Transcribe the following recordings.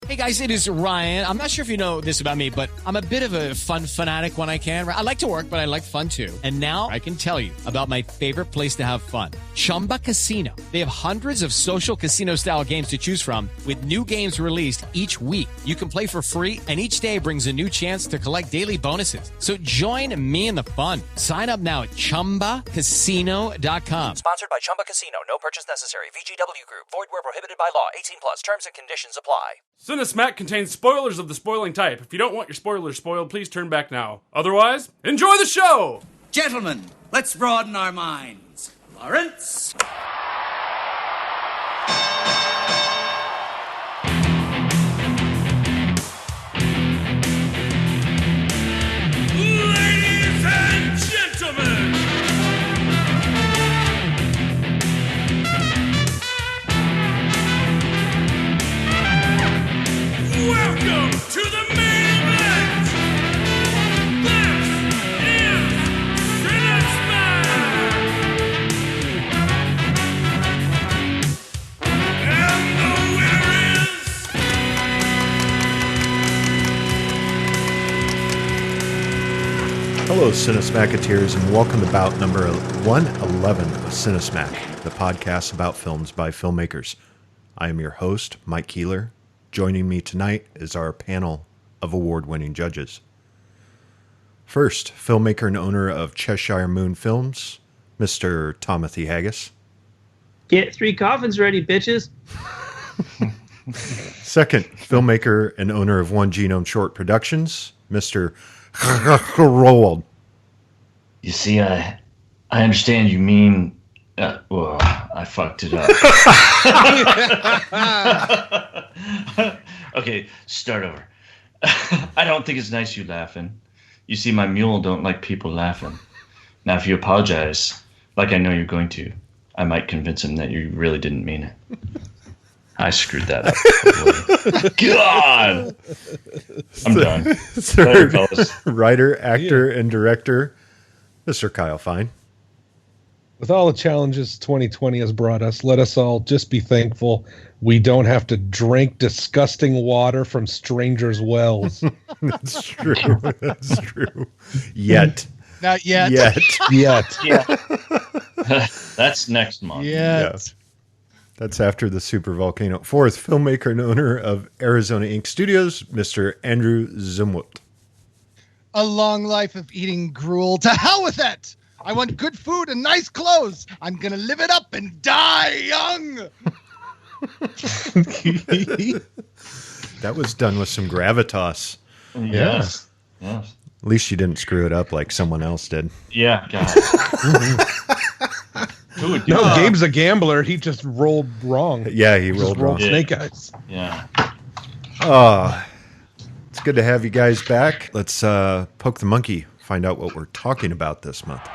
Hey guys, it is Ryan. I'm not sure if you know this about me, but I'm a bit of a fun fanatic when I can. I like to work, but I like fun too. And now I can tell you about my favorite place to have fun. Chumba Casino. They have hundreds of social casino style games to choose from with new games released each week. You can play for free and each day brings a new chance to collect daily bonuses. So join me in the fun. Sign up now at ChumbaCasino.com. Sponsored by Chumba Casino. No purchase necessary. VGW Group. Void where prohibited by law. 18 plus. Terms and conditions apply. Cinesmack contains spoilers of the spoiling type. If you don't want your spoilers spoiled, please turn back now. Otherwise, enjoy the show! Gentlemen, let's broaden our minds. Lawrence? Ladies and gentlemen! Welcome to the main event! This is Cinesmack! And the winner is... Hello, Cinesmacketeers, and welcome to bout number 111 of Cinesmack, the podcast about films by filmmakers. I am your host, Mike Keeler. Joining me tonight is our panel of award-winning judges. First, filmmaker and owner of Cheshire Moon Films, Mr. Timothy Haggis. Get 3 coffins ready, bitches. Second, filmmaker and owner of One Genome Short Productions, Mr. Roald. You see, I understand you mean... well, I fucked it up. Okay, start over. I don't think it's nice you laughing. You see, my mule don't like people laughing. Now, if you apologize, like I know you're going to, I might convince him that you really didn't mean it. I screwed that up. God! I'm done. Third, Later, fellas. writer, actor, and director, Mr. Kyle Fine. With all the challenges 2020 has brought us, let us all just be thankful we don't have to drink disgusting water from strangers' wells. That's true. That's true. Yet. Not yet. Yet. Yeah. That's next month. Yes. That's after the super volcano. Fourth, filmmaker and owner of Arizona Ink Studios, Mr. Andrew Zumwalt. A long life of eating gruel. To hell with it! I want good food and nice clothes. I'm going to live it up and die young. That was done with some gravitas. Yes. Yes. At least you didn't screw it up like someone else did. Yeah, God. Who would do No, that? Gabe's a gambler. He just rolled wrong. Yeah, he Just rolled wrong. snake eyes. Yeah. It's good to have you guys back. Let's poke the monkey, find out what we're talking about this month.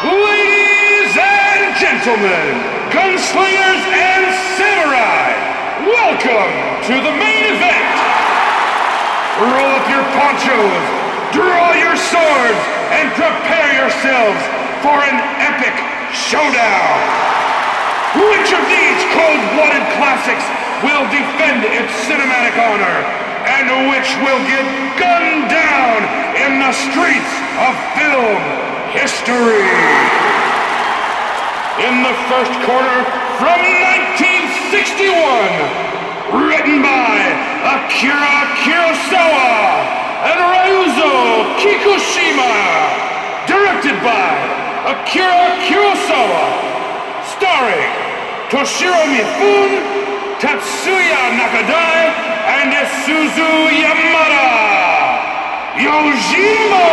Ladies and gentlemen, gunslingers and samurai, welcome to the main event. Roll up your ponchos, draw your swords, and prepare yourselves for an epic showdown. Which of these cold-blooded classics will defend its cinematic honor, and which will get gunned down in the streets of film history? In the first quarter from 1961, written by Akira Kurosawa and Ryuzo Kikushima, directed by Akira Kurosawa, starring Toshiro Mifune, Tatsuya Nakadai, and Isuzu Yamada. Yojimbo!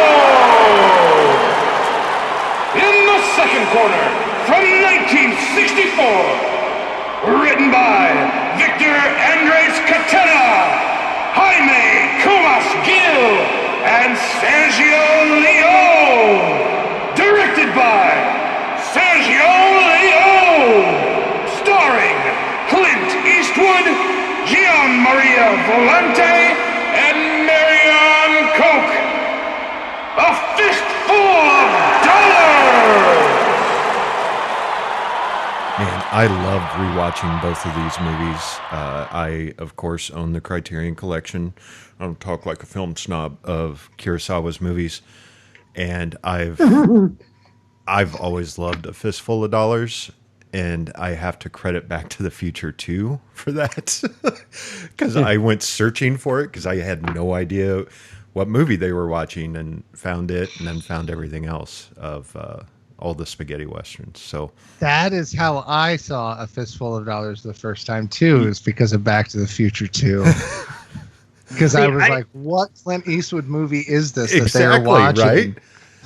In the second quarter, from 1964, written by Victor Andres Catena, Jaime Comas Gil, and Sergio Leone. Directed by Sergio Leone. Starring Clint Eastwood, Gian Maria Volante, and Marion Koch. A Fistful of Dollars! Man, I loved rewatching both of these movies. I, of course, own the Criterion Collection. I don't talk like a film snob of Kurosawa's movies, and I've always loved A Fistful of Dollars, and I have to credit Back to the Future 2 for that, because I went searching for it because I had no idea what movie they were watching, and found it, and then found everything else of all the spaghetti westerns. So that is how I saw A Fistful of Dollars the first time too, is because of Back to the Future 2. Because I was like, what Clint Eastwood movie is this that they're watching? Right?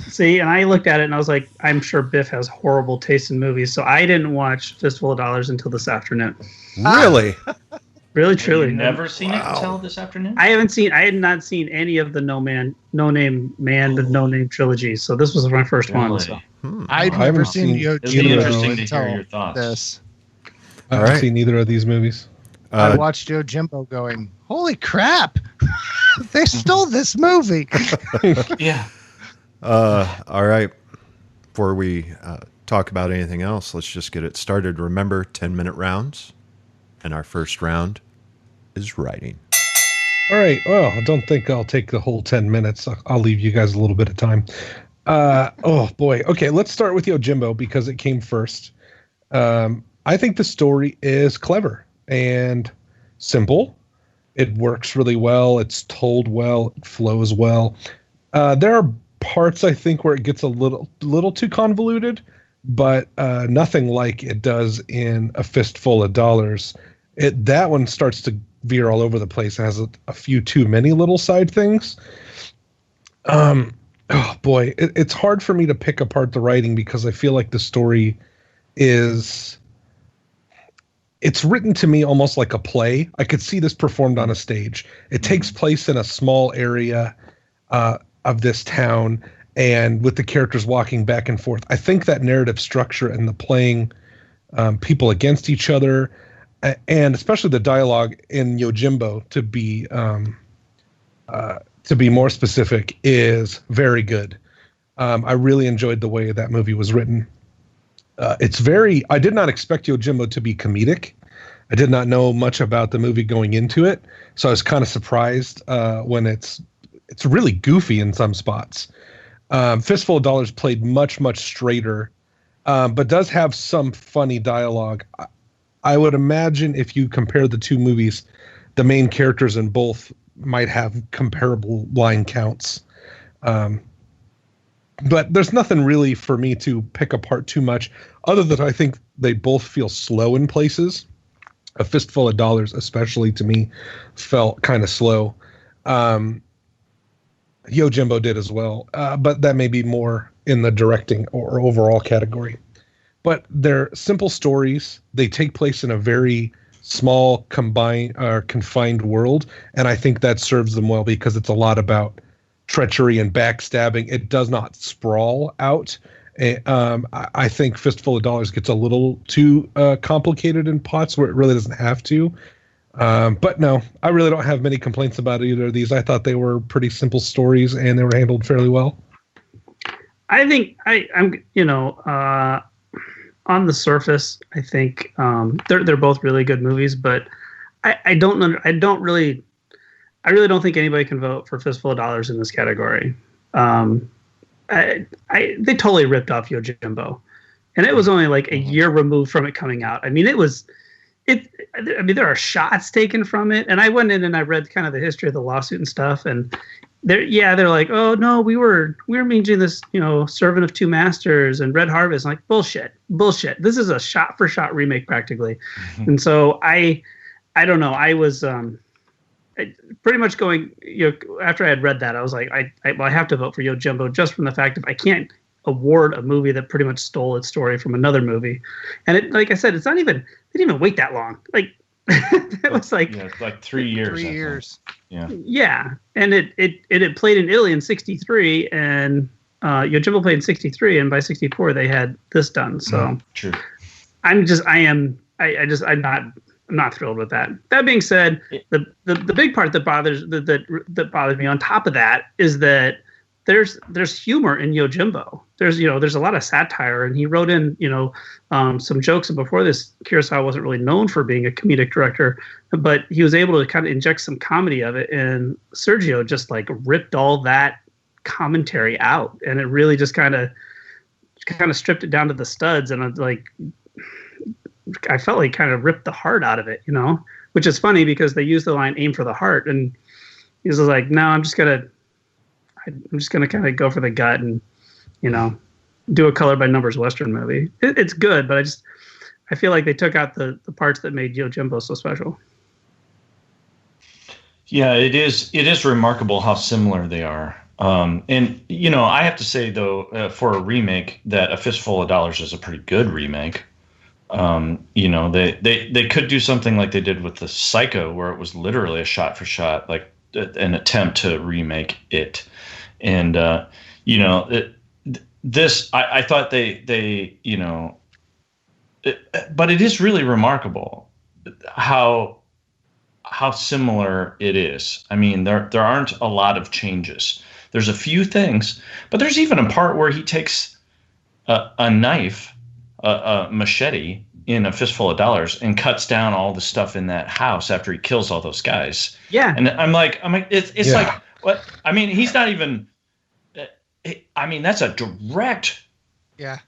See, and I looked at it and I was like, I'm sure Biff has horrible taste in movies, so I didn't watch Fistful of Dollars until this afternoon. Really? Really, truly. You've never seen it until this afternoon? I had not seen any of the No Name Man, the No Name trilogy, so this was my first one. So. I'd never seen Yojimbo until this. I haven't seen either of these movies. I watched Yojimbo going, holy crap, they stole this movie. Yeah. All right. Before we talk about anything else, let's just get it started. Remember, 10-minute rounds. And our first round is writing. All right. Well, I don't think I'll take the whole 10 minutes. I'll leave you guys a little bit of time. Oh, boy. Okay, let's start with Yojimbo because it came first. I think the story is clever and simple. It works really well. It's told well. It flows well. There are parts, I think, where it gets a little too convoluted, but nothing like it does in A Fistful of Dollars. That one starts to veer all over the place. It has a few too many little side things. Oh boy, it's hard for me to pick apart the writing because I feel like the story it's written to me almost like a play. I could see this performed on a stage. It takes place in a small area of this town, and with the characters walking back and forth. I think that narrative structure and the playing people against each other, and especially the dialogue in Yojimbo, to be more specific, is very good. I really enjoyed the way that movie was written. I did not expect Yojimbo to be comedic. I did not know much about the movie going into it, so I was kind of surprised when it's really goofy in some spots. Fistful of Dollars played much, much straighter, but does have some funny dialogue. I would imagine if you compare the two movies, the main characters in both might have comparable line counts. But there's nothing really for me to pick apart too much, other than I think they both feel slow in places. A Fistful of Dollars, especially to me, felt kind of slow. Yojimbo did as well, but that may be more in the directing or overall category. But they're simple stories. They take place in a very small, confined world, and I think that serves them well because it's a lot about treachery and backstabbing. It does not sprawl out. I think Fistful of Dollars gets a little too complicated in pots where it really doesn't have to. But no, I really don't have many complaints about either of these. I thought they were pretty simple stories and they were handled fairly well. I think I'm on the surface, I think they're both really good movies, but I really don't think anybody can vote for Fistful of Dollars in this category. They totally ripped off Yojimbo, and it was only like a year removed from it coming out. I mean, there are shots taken from it, and I went in and I read kind of the history of the lawsuit and stuff, and they're like, oh no, we were making this, Servant of Two Masters and Red Harvest. I'm like, bullshit. This is a shot for shot remake practically. Mm-hmm. And so I don't know. I was pretty much going, after I had read that, I was like, I have to vote for Yojimbo just from the fact of I can't award a movie that pretty much stole its story from another movie. And it, like I said, they didn't even wait that long. Like it was like, like 3 years. 3 years. Yeah. And it had played in Italy in 1963 and Yojimbo played in 1963, and by 1964 they had this done. So true. I'm not thrilled with that. That being said, the big part that bothers me on top of that is that there's humor in Yojimbo. There's a lot of satire, and he wrote in some jokes. And before this, Kurosawa wasn't really known for being a comedic director, but he was able to kind of inject some comedy of it. And Sergio just like ripped all that commentary out, and it really just kind of stripped it down to the studs. And I felt like kind of ripped the heart out of it, which is funny because they use the line "aim for the heart," and he was like, "No, I'm just gonna kind of go for the gut and, do a color by numbers Western movie." It's good, but I feel like they took out the parts that made Yojimbo so special. Yeah, it is remarkable how similar they are. And I have to say though, for a remake, that A Fistful of Dollars is a pretty good remake. They could do something like they did with the Psycho, where it was literally a shot for shot, like an attempt to remake it. And this I thought they but it is really remarkable how similar it is. I mean, there aren't a lot of changes. There's a few things, but there's even a part where he takes a knife, a machete, in A Fistful of Dollars and cuts down all the stuff in that house after he kills all those guys. Yeah. And I'm like, it's like, what? I mean, he's not even, I mean, that's a direct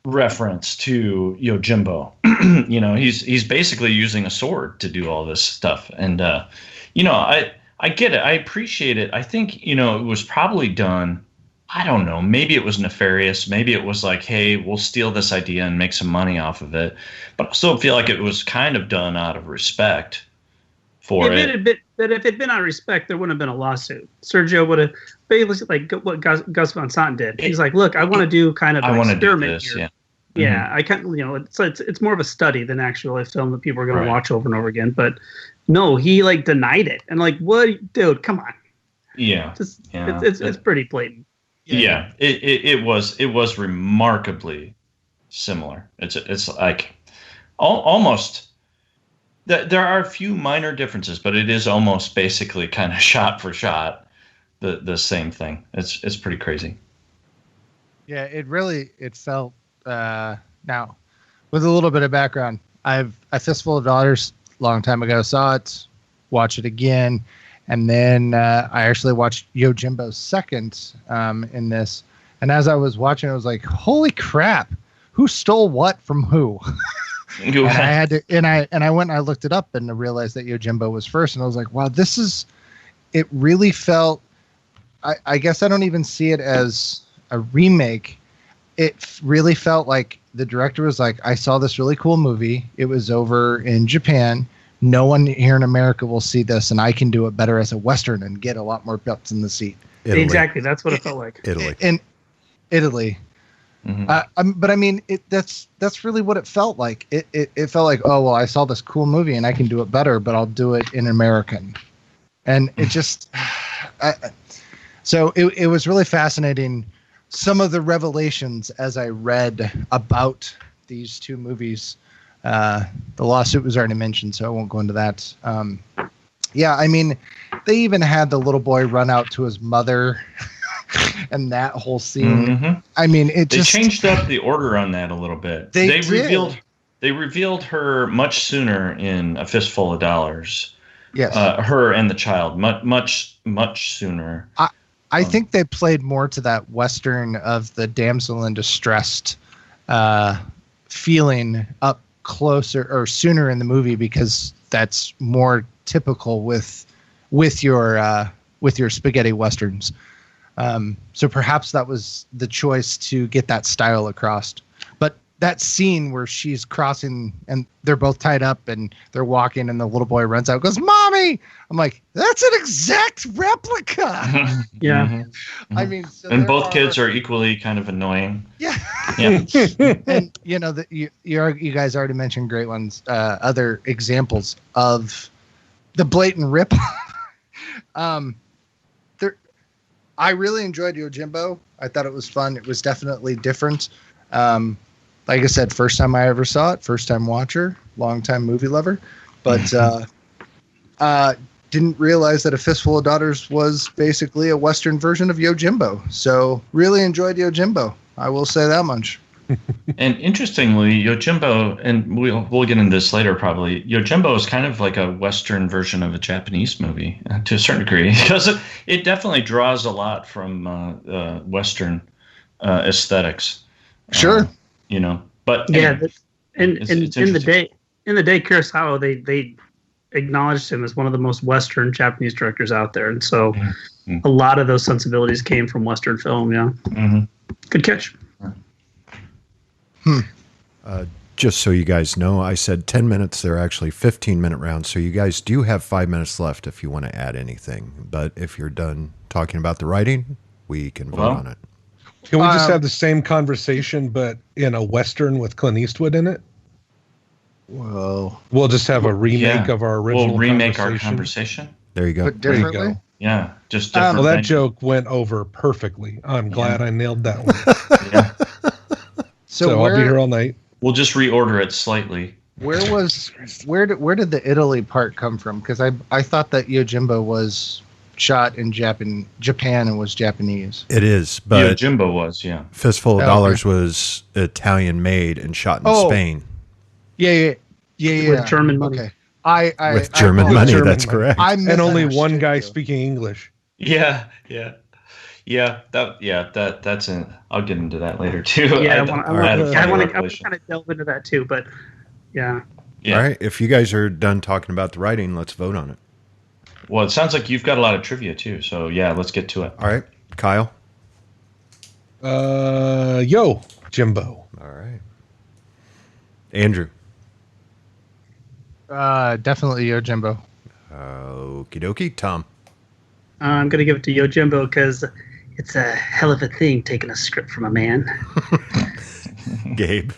reference to Yojimbo. He's basically using a sword to do all this stuff. And, I get it. I appreciate it. I think, it was probably done, I don't know, maybe it was nefarious. Maybe it was like, hey, we'll steal this idea and make some money off of it. But I still feel like it was kind of done out of respect for it. But if it had been out of respect, there wouldn't have been a lawsuit. Sergio would have basically like what Gus Van Sant did. He's like, look, I want to do kind of an experiment here. Yeah. Yeah, I can't. It's more of a study than actually a film that people are going to watch over and over again. But no, he like denied it and like, what, dude? Come on. Yeah, it's pretty blatant. Yeah, it was remarkably similar. It's like almost. There are a few minor differences, but it is almost basically kind of shot for shot the same thing. It's pretty crazy. Yeah, it felt. Now, with a little bit of background, A Fistful of Dollars, long time ago, saw it, watch it again, and then I actually watched Yojimbo's second in this. And as I was watching, I was like, "Holy crap! Who stole what from who?" And I had to, and I went and I looked it up and I realized that Yojimbo was first, and I was like, "Wow, it really felt." I guess I don't even see it as a remake. It really felt like the director was like, I saw this really cool movie. It was over in Japan. No one here in America will see this, and I can do it better as a Western and get a lot more butts in the seat. Italy. Exactly. That's what it felt like. Italy. In Italy. Mm-hmm. But I mean, that's really what it felt like. It felt like, oh, well, I saw this cool movie and I can do it better, but I'll do it in American. And it just... So it was really fascinating. Some of the revelations as I read about these two movies. The lawsuit was already mentioned, so I won't go into that. Yeah, I mean, they even had the little boy run out to his mother and that whole scene. Mm-hmm. I mean, they changed up the order on that a little bit. They revealed her much sooner in A Fistful of Dollars. Yes. Her and the child much sooner. I think they played more to that Western of the damsel in distress feeling up closer or sooner in the movie, because that's more typical with your spaghetti Westerns. So perhaps that was the choice to get that style across. But that scene where she's crossing and they're both tied up and they're walking and the little boy runs out and goes, "Mommy!" I'm like, that's an exact replica. Yeah. Mm-hmm. I mean, so and both kids are equally kind of annoying. Yeah. Yeah. And you guys already mentioned great ones, other examples of the blatant rip. I really enjoyed Yojimbo. I thought it was fun. It was definitely different. Like I said, first time I ever saw it, first time watcher, long time movie lover. But didn't realize that A Fistful of Dollars was basically a Western version of Yojimbo. So really enjoyed Yojimbo. I will say that much. And interestingly, Yojimbo, and we'll get into this later probably, Yojimbo is kind of like a Western version of a Japanese movie to a certain degree, because it definitely draws a lot from Western aesthetics. Sure. But yeah, anyway, in the day Kurosawa, they acknowledged him as one of the most Western Japanese directors out there, and so a lot of those sensibilities came from Western film. Yeah, good catch. Just so you guys know, I said 10 minutes. They're actually 15-minute rounds, so you guys do have 5 minutes left if you want to add anything. But if you're done talking about the writing, we can vote on it. Can we just have the same conversation, but in a Western with Clint Eastwood in it? Well, we'll just have a remake of our original. We'll remake our conversation. There you go. But differently? There you go. Yeah, just different. Well, that joke went over perfectly. I'm glad I nailed that one. Yeah. So I'll be here all night. We'll just reorder it slightly. Where did the Italy part come from? Because I thought that Yojimbo was shot in Japan and was Japanese. It is, but Yojimbo was, yeah. Fistful of Dollars was Italian made and shot in Spain. Yeah. With German money. Okay. With German money, that's correct. And only one guy speaking English. Yeah. That's an. I'll get into that later too. Yeah, I want to kind of delve into that too, but yeah. All right, if you guys are done talking about the writing, let's vote on it. Well, it sounds like you've got a lot of trivia too, so yeah, let's get to it. All right, Kyle. Yojimbo. All right, Andrew. Definitely Yojimbo. Okie dokie, Tom. I'm gonna give it to Yojimbo because it's a hell of a thing taking a script from a man. Gabe.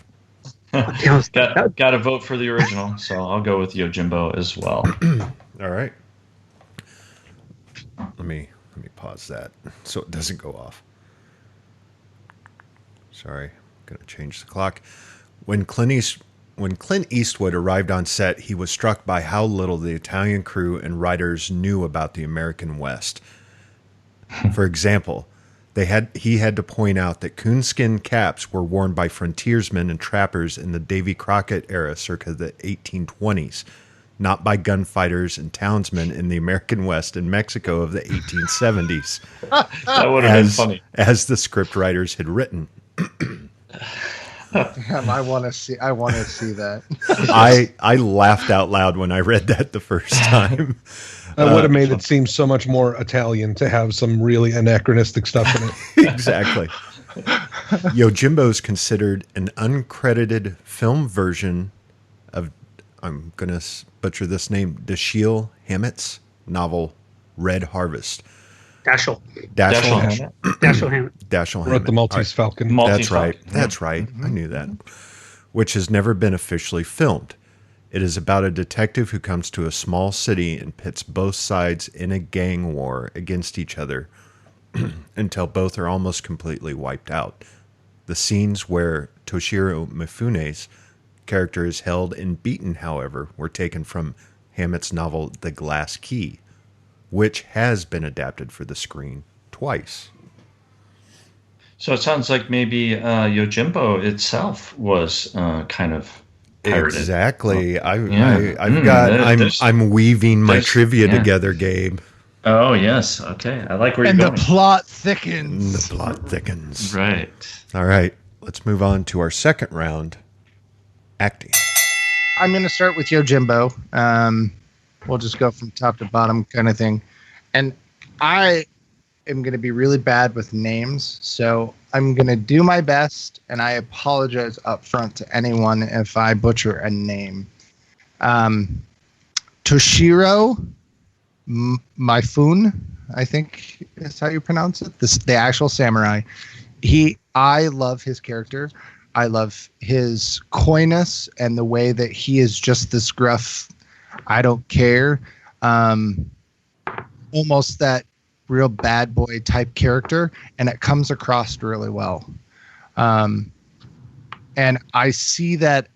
Got to vote for the original, so I'll go with Yojimbo as well. All right. Let me pause that so it doesn't go off. Sorry, gonna change the clock. When Clint Eastwood arrived on set, he was struck by how little the Italian crew and writers knew about the American West. For example, he had to point out that coonskin caps were worn by frontiersmen and trappers in the Davy Crockett era circa the 1820s, not by gunfighters and townsmen in the American West and Mexico of the 1870s. That would have been funny. As the scriptwriters had written. Damn, I want to see that. I laughed out loud when I read that the first time. That would have made it seem so much more Italian to have some really anachronistic stuff in it. Exactly. Yojimbo is considered an uncredited film version of, I'm going to butcher this name, Dashiell Hammett's novel Red Harvest. Dashiell Hammett. Wrote the Maltese Falcon. That's right. That's right. I knew that. Which has never been officially filmed. It is about a detective who comes to a small city and pits both sides in a gang war against each other until both are almost completely wiped out. The scenes where Toshiro Mifune's character is held and beaten, however, were taken from Hammett's novel The Glass Key, which has been adapted for the screen twice. So it sounds like maybe Yojimbo itself was kind of pirated. Exactly. I'm weaving my trivia together, Gabe. Oh yes. Okay. I like where you're going. going. And the plot thickens. Right. All right. Let's move on to our second round. Acting. I'm going to start with Yojimbo. We'll just go from top to bottom kind of thing. And I am going to be really bad with names, so I'm going to do my best, and I apologize up front to anyone if I butcher a name. Toshiro Mifune, I think is how you pronounce it. The actual samurai. I love his character. I love his coyness and the way that he is just this gruff, I don't care, almost that real bad boy type character, and it comes across really well. And I see that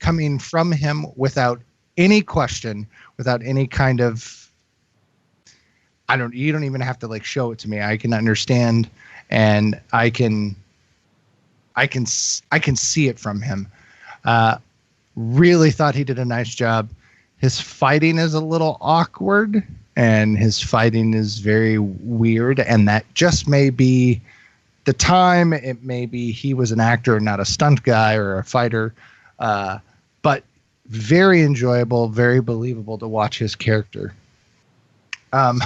coming from him without any question, without any kind of you don't even have to like show it to me. I can understand, and I can see it from him. Really thought he did a nice job. His fighting is a little awkward, and his fighting is very weird, and that just may be the time. It may be he was an actor and not a stunt guy or a fighter, but very enjoyable, very believable to watch his character. And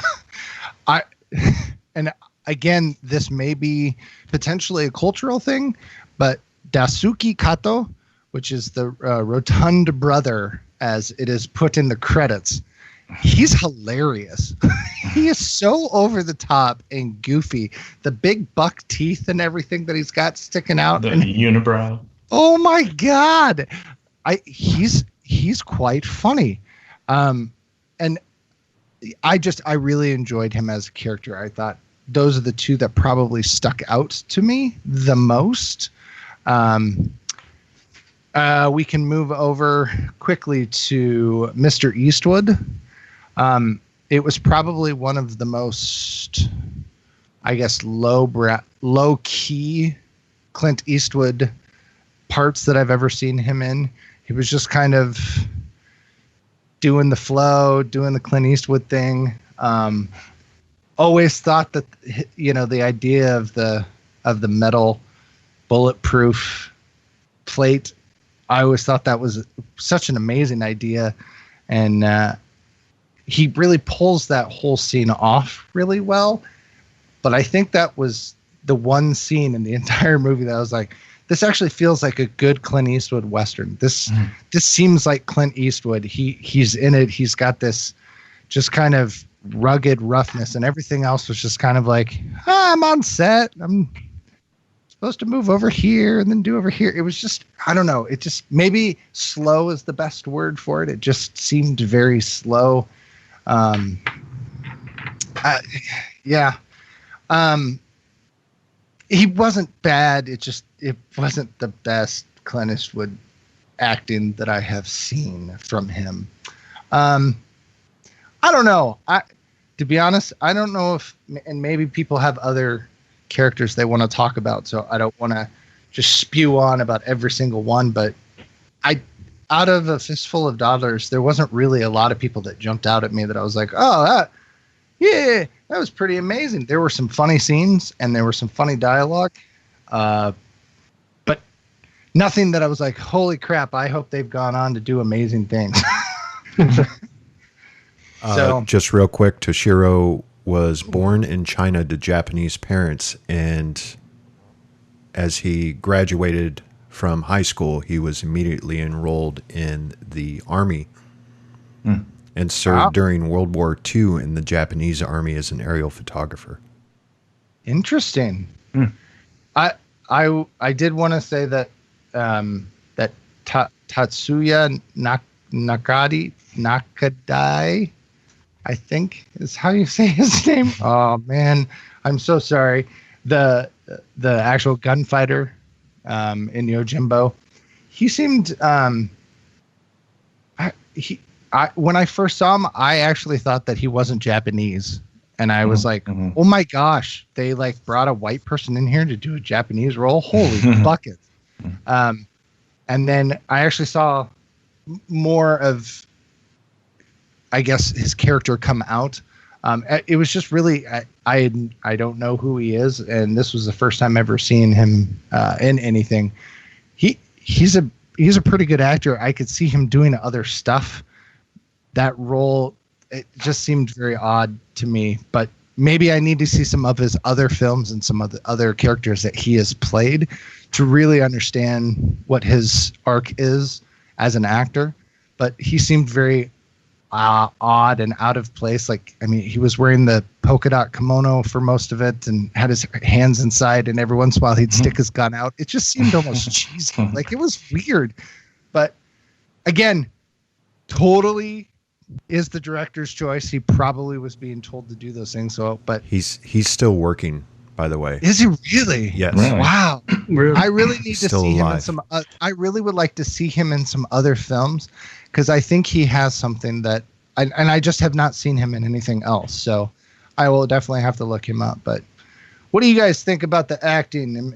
again, this may be potentially a cultural thing, but Daisuke Kato, which is the rotund brother, as it is put in the credits, he's hilarious. He is so over the top and goofy. The big buck teeth and everything that he's got sticking out. The unibrow. Oh my God. He's quite funny. And I really enjoyed him as a character. I thought those are the two that probably stuck out to me the most. We can move over quickly to Mr. Eastwood. It was probably one of the most, I guess, low key Clint Eastwood parts that I've ever seen him in. He was just kind of doing the flow, doing the Clint Eastwood thing. Always thought that, the idea of the metal bulletproof plate, I always thought that was such an amazing idea. And he really pulls that whole scene off really well. But I think that was the one scene in the entire movie that I was like, this actually feels like a good Clint Eastwood Western. This seems like Clint Eastwood. He's in it. He's got this just kind of rugged roughness, and everything else was just kind of like, I'm on set. I'm supposed to move over here and then do over here. It was just, I don't know. It just, maybe slow is the best word for it. It just seemed very slow. Yeah. He wasn't bad. It wasn't the best Clint Eastwood acting that I have seen from him. I don't know. To be honest, I don't know if, and maybe people have other characters they want to talk about, so I don't want to just spew on about every single one, but out of A Fistful of Dollars, there wasn't really a lot of people that jumped out at me that I was like, oh, that was pretty amazing. There were some funny scenes and there were some funny dialogue, but nothing that I was like, holy crap, I hope they've gone on to do amazing things. So, just real quick, Toshiro was born in China to Japanese parents, and as he graduated from high school, he was immediately enrolled in the army and served during World War II in the Japanese army as an aerial photographer. Interesting. I did want to say that that Tatsuya Nakadai, I think is how you say his name. Oh man, I'm so sorry. The actual gunfighter in Yojimbo, he seemed when I first saw him, I actually thought that he wasn't Japanese, and I was like, oh my gosh, they like brought a white person in here to do a Japanese role. Holy buckets. And then I actually saw more of, I guess, his character come out. It was just really, I don't know who he is, and this was the first time ever seeing him in anything. He's a pretty good actor. I could see him doing other stuff. That role, it just seemed very odd to me, but maybe I need to see some of his other films and some of the other characters that he has played to really understand what his arc is as an actor. But he seemed very odd and out of place. Like, I mean, he was wearing the polka dot kimono for most of it and had his hands inside, and every once in a while he'd stick his gun out. It just seemed almost cheesy. Like, it was weird. But again, totally is the director's choice. He probably was being told to do those things. So, but he's still working, by the way. Is he really? Yes. Really? Wow. I really need to see him in some. I really would like to see him in some other films, because I think he has something that, and I just have not seen him in anything else. So I will definitely have to look him up. But what do you guys think about the acting?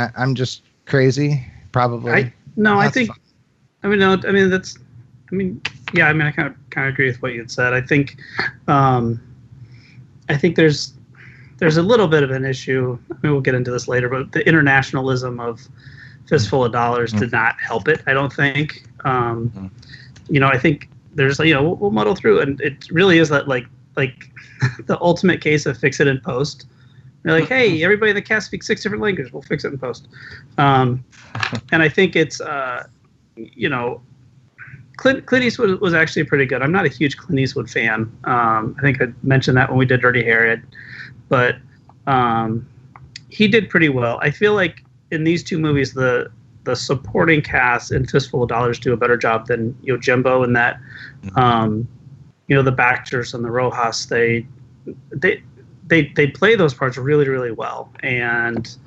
I'm just crazy? Probably. I kind of agree with what you had said. I think there's a little bit of an issue. I mean, we'll get into this later, but the internationalism of Fistful of Dollars did not help it, I don't think. I think there's, we'll muddle through, and it really is that like the ultimate case of fix it in post. They're like, hey, everybody in the cast speaks 6 different languages. We'll fix it in post. And I think it's, Clint Eastwood was actually pretty good. I'm not a huge Clint Eastwood fan. I think I mentioned that when we did Dirty Harry, but he did pretty well. I feel like in these two movies, the supporting cast in Fistful of Dollars do a better job than Yojimbo in that, the Baxters and the Rojas, they play those parts really, really well. And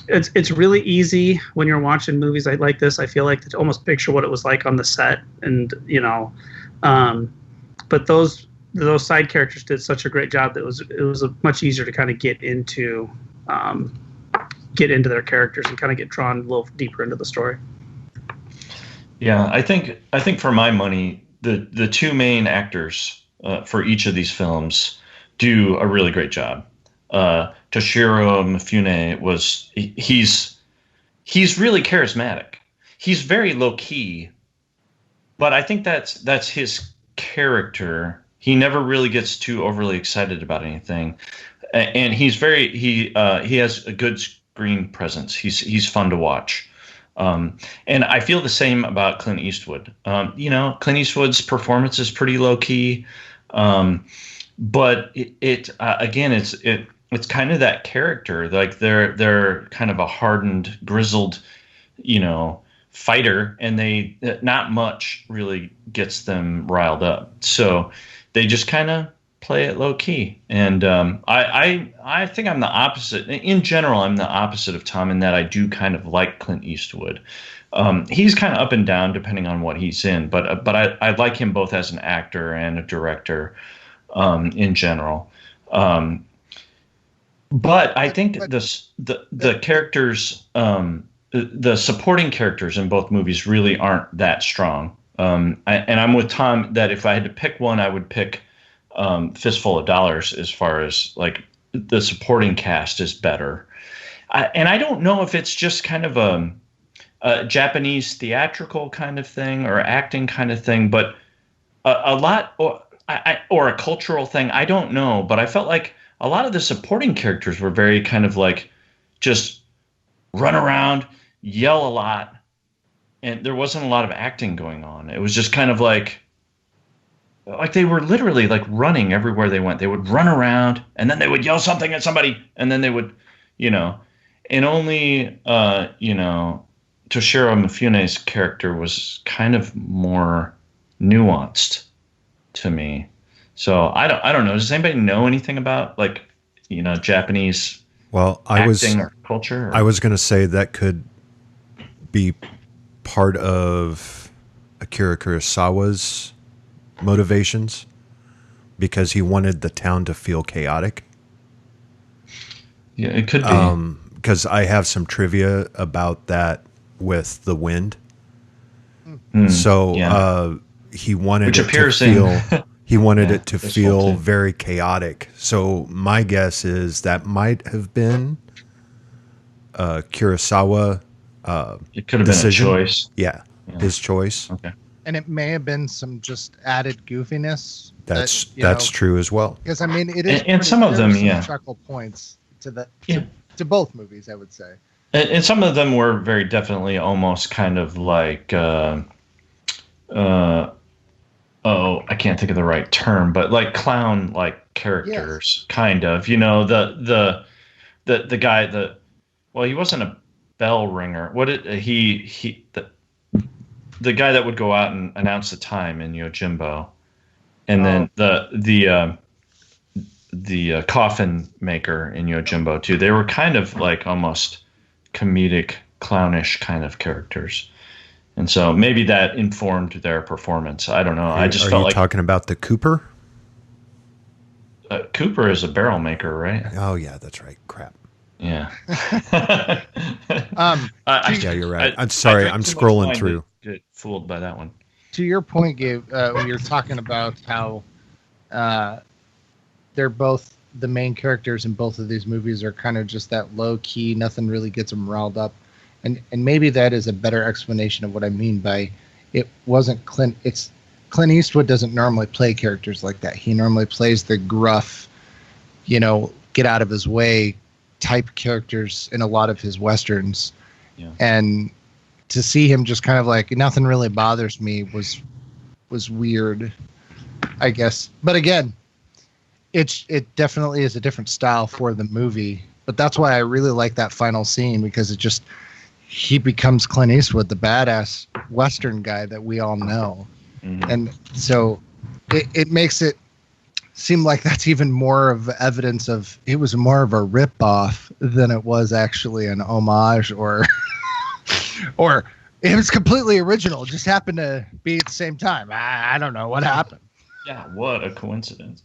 it's really easy when you're watching movies like this, I feel like, to almost picture what it was like on the set. And, but those side characters did such a great job that it was much easier to kind of get into their characters and kind of get drawn a little deeper into the story. Yeah, I think for my money, the two main actors for each of these films do a really great job. Toshiro Mifune he's really charismatic. He's very low key, but I think that's his character. He never really gets too overly excited about anything, and he has a good screen presence. He's fun to watch. And I feel the same about Clint Eastwood. Clint Eastwood's performance is pretty low key, but it's kind of that character. Like they're kind of a hardened, grizzled, fighter, and they not much really gets them riled up. So they just kind of play it low key. And I think I'm the opposite. In general, I'm the opposite of Tom in that I do kind of like Clint Eastwood. He's kind of up and down depending on what he's in, but I like him both as an actor and a director in general. But I think the characters, the supporting characters in both movies really aren't that strong. And I'm with Tom that if I had to pick one, I would pick Fistful of Dollars as far as like the supporting cast is better. And I don't know if it's just kind of a Japanese theatrical kind of thing or acting kind of thing, but a lot or a cultural thing. I don't know, but I felt like a lot of the supporting characters were very kind of like just run around, yell a lot, and there wasn't a lot of acting going on. It was just kind of like they were literally like running everywhere they went. They would run around, and then they would yell something at somebody, and then they would, and only, Toshiro Mifune's character was kind of more nuanced to me. So I don't know. Does anybody know anything about Japanese acting or culture? I was going to say that could be part of Akira Kurosawa's motivations because he wanted the town to feel chaotic. Yeah, it could be. Because I have some trivia about that with The Wind. So he wanted it to feel. He wanted it to feel very chaotic. So my guess is that might have been Kurosawa. It could have decision. Been a choice. Yeah, his choice. Okay. And it may have been some just added goofiness. That's true as well. Because I mean, it is. And some of them, chuckle points to to both movies, I would say. And some of them were very definitely almost kind of like. I can't think of the right term, but like clown-like characters, kind of. The guy he wasn't a bell ringer. What the guy that would go out and announce the time in Yojimbo, and then the coffin maker in Yojimbo too. They were kind of like almost comedic, clownish kind of characters. And so maybe that informed their performance. I don't know. I just felt like... Are you talking about the Cooper? Cooper is a barrel maker, right? Oh yeah, that's right. Crap. Yeah. Yeah, you're right. I'm sorry. I'm scrolling through. Get fooled by that one. To your point, Gabe, when you're talking about how they're both the main characters in both of these movies are kind of just that low key, nothing really gets them riled up, and maybe that is a better explanation of what I mean by it wasn't Clint. It's Clint Eastwood doesn't normally play characters like that. He normally plays the gruff, get out of his way type characters in a lot of his westerns. Yeah. And to see him just kind of like nothing really bothers me was weird, I guess. But again, it definitely is a different style for the movie. But that's why I really like that final scene, because he becomes Clint Eastwood, the badass Western guy that we all know. Mm-hmm. And so it makes it seem like that's even more of evidence of it was more of a rip-off than it was actually an homage or it was completely original. It just happened to be at the same time. I don't know what happened. Yeah, what a coincidence.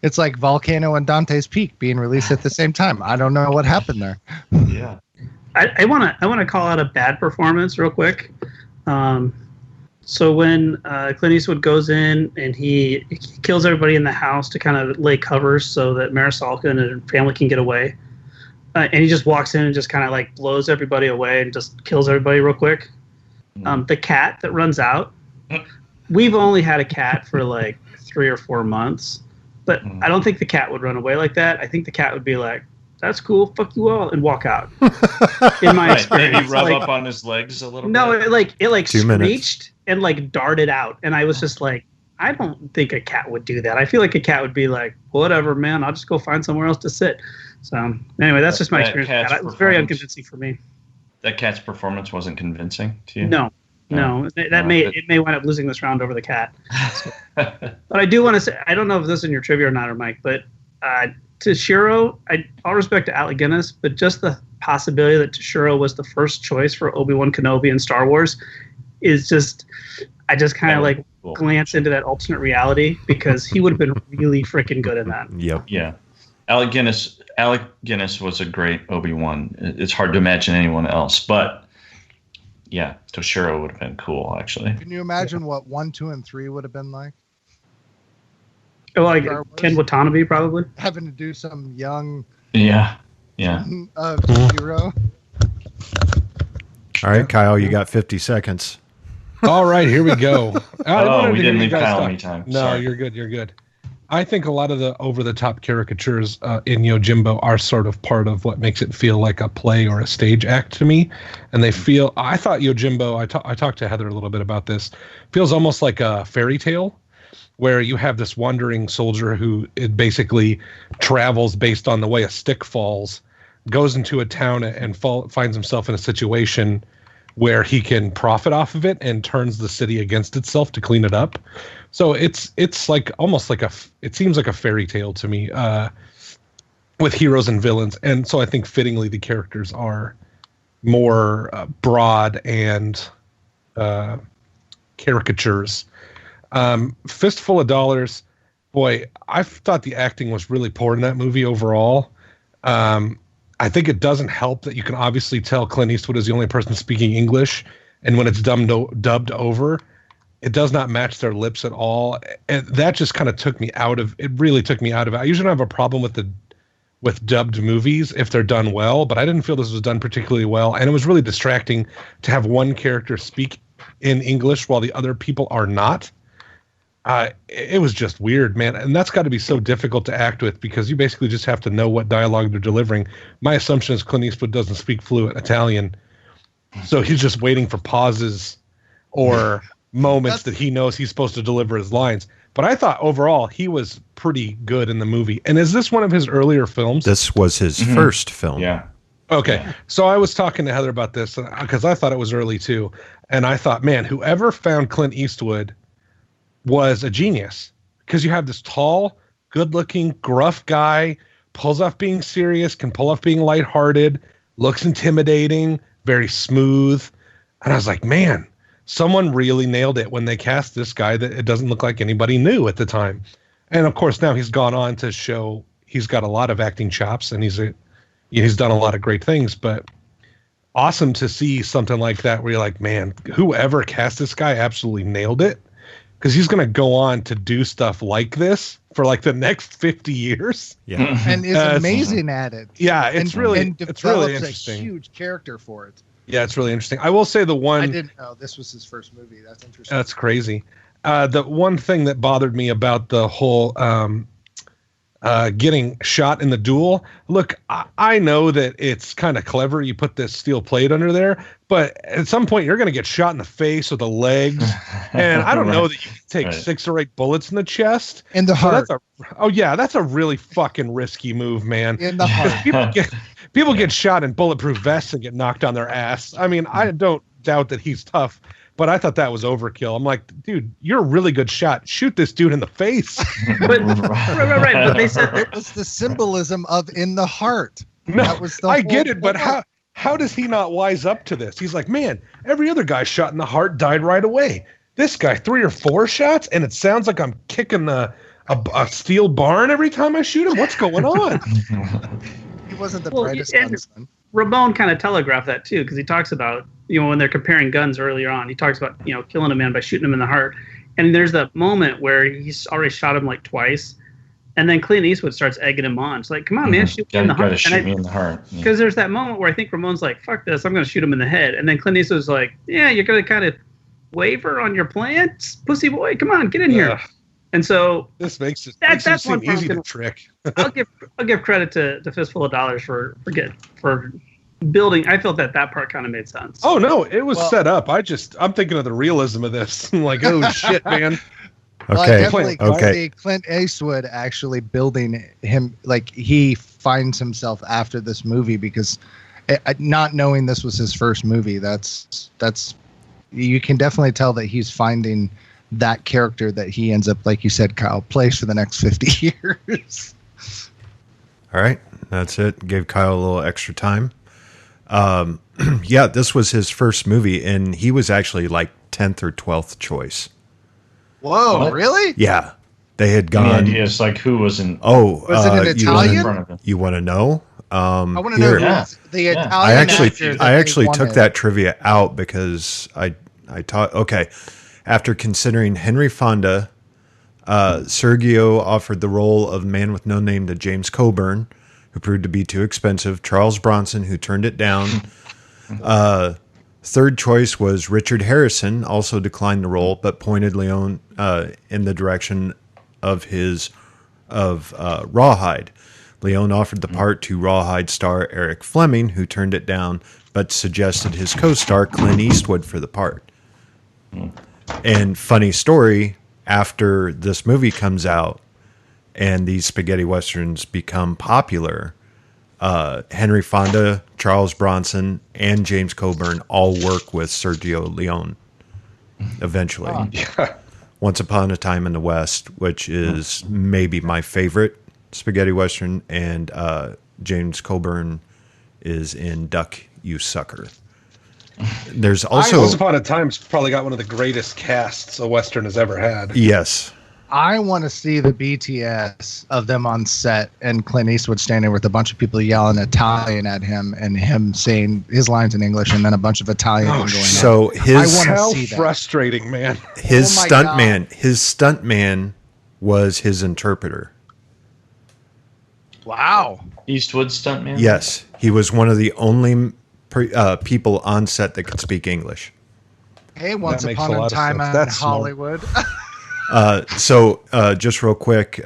It's like Volcano and Dante's Peak being released at the same time. I don't know what happened there. Yeah. I want to call out a bad performance real quick. So when Clint Eastwood goes in and he kills everybody in the house to kind of lay covers so that Marisol and her family can get away, and he just walks in and just kind of like blows everybody away and just kills everybody real quick. The cat that runs out, we've only had a cat for like 3 or 4 months, but I don't think the cat would run away like that. I think the cat would be like, "That's cool, fuck you all," and walk out. In my experience, maybe rub up on his legs a little bit. No, it 2 minutes. screeched and like darted out, and I was just like, I don't think a cat would do that. I feel like a cat would be like, whatever, man, I'll just go find somewhere else to sit. So anyway, that's just my experience. It was very unconvincing for me. That cat's performance wasn't convincing to you? No. It may wind up losing this round over the cat. So. But I do want to say, I don't know if this is in your trivia or not, or Mike, but Toshiro, all respect to Alec Guinness, but just the possibility that Toshiro was the first choice for Obi-Wan Kenobi in Star Wars is just, I just kind of like cool. Glance into that alternate reality, because he would have been really freaking good in that. Yep. Yeah. Alec Guinness was a great Obi-Wan. It's hard to imagine anyone else, but yeah, Toshiro would have been cool, actually. Can you imagine what 1, 2, and 3 would have been like? Like Ken Watanabe, probably. Having to do some young hero. All right, Kyle, you got 50 seconds. All right, here we go. We didn't leave Kyle any time. No, sorry. You're good. I think a lot of the over-the-top caricatures in Yojimbo are sort of part of what makes it feel like a play or a stage act to me. And I thought Yojimbo, I talked to Heather a little bit about this, feels almost like a fairy tale, where you have this wandering soldier who it basically travels based on the way a stick falls, goes into a town and finds himself in a situation where he can profit off of it and turns the city against itself to clean it up. So it's like almost like it seems like a fairy tale to me, with heroes and villains. And so I think fittingly the characters are more broad and caricatures. Fistful of Dollars, boy, I thought the acting was really poor in that movie overall. I think it doesn't help that you can obviously tell Clint Eastwood is the only person speaking English, and when it's dubbed over, it does not match their lips at all. And that just kind of took me out of it. Really took me out of it. I usually don't have a problem with dubbed movies if they're done well, but I didn't feel this was done particularly well, and it was really distracting to have one character speak in English while the other people are not. It was just weird, man. And that's got to be so difficult to act with, because you basically just have to know what dialogue they're delivering. My assumption is Clint Eastwood doesn't speak fluent Italian, so he's just waiting for pauses or moments that he knows he's supposed to deliver his lines. But I thought overall he was pretty good in the movie. And is this one of his earlier films? This was his first film. Yeah. Okay. Yeah. So I was talking to Heather about this because I thought it was early too. And I thought, man, whoever found Clint Eastwood was a genius, because you have this tall, good-looking, gruff guy, pulls off being serious, can pull off being lighthearted, looks intimidating, very smooth. And I was like, man, someone really nailed it when they cast this guy that it doesn't look like anybody knew at the time. And of course, now he's gone on to show he's got a lot of acting chops, and he's done a lot of great things. But awesome to see something like that where you're like, man, whoever cast this guy absolutely nailed it, because he's going to go on to do stuff like this for like the next 50 years. Yeah, and is amazing at it. Yeah, it's really develops interesting. A huge character for it. Yeah, it's really interesting. I will say the one I didn't know this was his first movie. That's interesting. That's crazy. The one thing that bothered me about the whole getting shot in the duel. Look, I know that it's kind of clever. You put this steel plate under there, but at some point you're going to get shot in the face or the legs. And I don't know that you can take 6 or 8 bullets in the chest. In the heart. That's a really fucking risky move, man. In the heart. People get shot in bulletproof vests and get knocked on their ass. I mean, I don't doubt that he's tough, but I thought that was overkill. I'm like, dude, you're a really good shot. Shoot this dude in the face. But, right. But they said it was the symbolism of in the heart. No, that was the I get it, but how does he not wise up to this? He's like, man, every other guy shot in the heart died right away. This guy, 3 or 4 shots, and it sounds like I'm kicking a steel barn every time I shoot him. What's going on? He wasn't the brightest gunsman. Ramon kind of telegraphed that too, because he talks about, when they're comparing guns earlier on, he talks about, killing a man by shooting him in the heart. And there's that moment where he's already shot him like twice. And then Clint Eastwood starts egging him on. It's like, come on, man, shoot me in the heart. Shoot me in the heart. Because there's that moment where I think Ramon's like, fuck this, I'm going to shoot him in the head. And then Clint Eastwood's like, yeah, you're going to kind of waver on your plans? Pussy boy, come on, get in here. And so this makes it that's seem easy to trick. I'll give credit to Fistful of Dollars for building. I felt that part kind of made sense. Oh no, it was set up. I'm thinking of the realism of this. I'm like, oh shit, man. Okay. Okay. Clint Eastwood actually building him, like he finds himself after this movie, because not knowing this was his first movie, that's you can definitely tell that he's finding that character that he ends up, like you said, Kyle, plays for the next 50 years. All right. That's it. Gave Kyle a little extra time. Yeah, this was his first movie, and he was actually like 10th or 12th choice. Whoa, what? Really? Yeah. They had gone. The idea is like, who was in? Oh, was it an Italian? You want to know? I want to know the Italian. I actually took that trivia out because I taught. Okay. After considering Henry Fonda, Sergio offered the role of Man with No Name to James Coburn, who proved to be too expensive. Charles Bronson, who turned it down. Third choice was Richard Harrison, also declined the role, but pointed Leone in the direction of Rawhide. Leone offered the part to Rawhide star Eric Fleming, who turned it down, but suggested his co-star Clint Eastwood for the part. And funny story, after this movie comes out and these spaghetti westerns become popular, Henry Fonda, Charles Bronson, and James Coburn all work with Sergio Leone eventually. Once Upon a Time in the West, which is maybe my favorite spaghetti western, and James Coburn is in Duck, You Sucker. There's also Once Upon a Time's probably got one of the greatest casts a western has ever had. Yes. I want to see the BTS of them on set and Clint Eastwood standing with a bunch of people yelling Italian at him and him saying his lines in English and then a bunch of Italian going so on. How frustrating, man. His stuntman was his interpreter. Wow. Eastwood stuntman? Yes. He was one of the only people on set that could speak English. Hey, Once Upon a Time in Hollywood. So just real quick,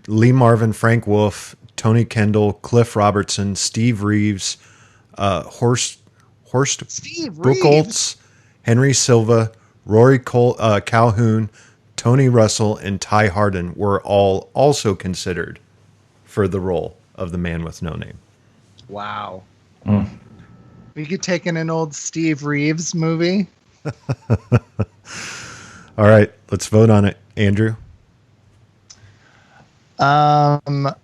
Lee Marvin, Frank Wolf, Tony Kendall, Cliff Robertson, Steve Reeves, Horst Buchholz, Henry Silva, Rory Calhoun, Tony Russell, and Ty Hardin were all also considered for the role of the Man with No Name. Wow. We could take in an old Steve Reeves movie. All right, let's vote on it, Andrew. I'm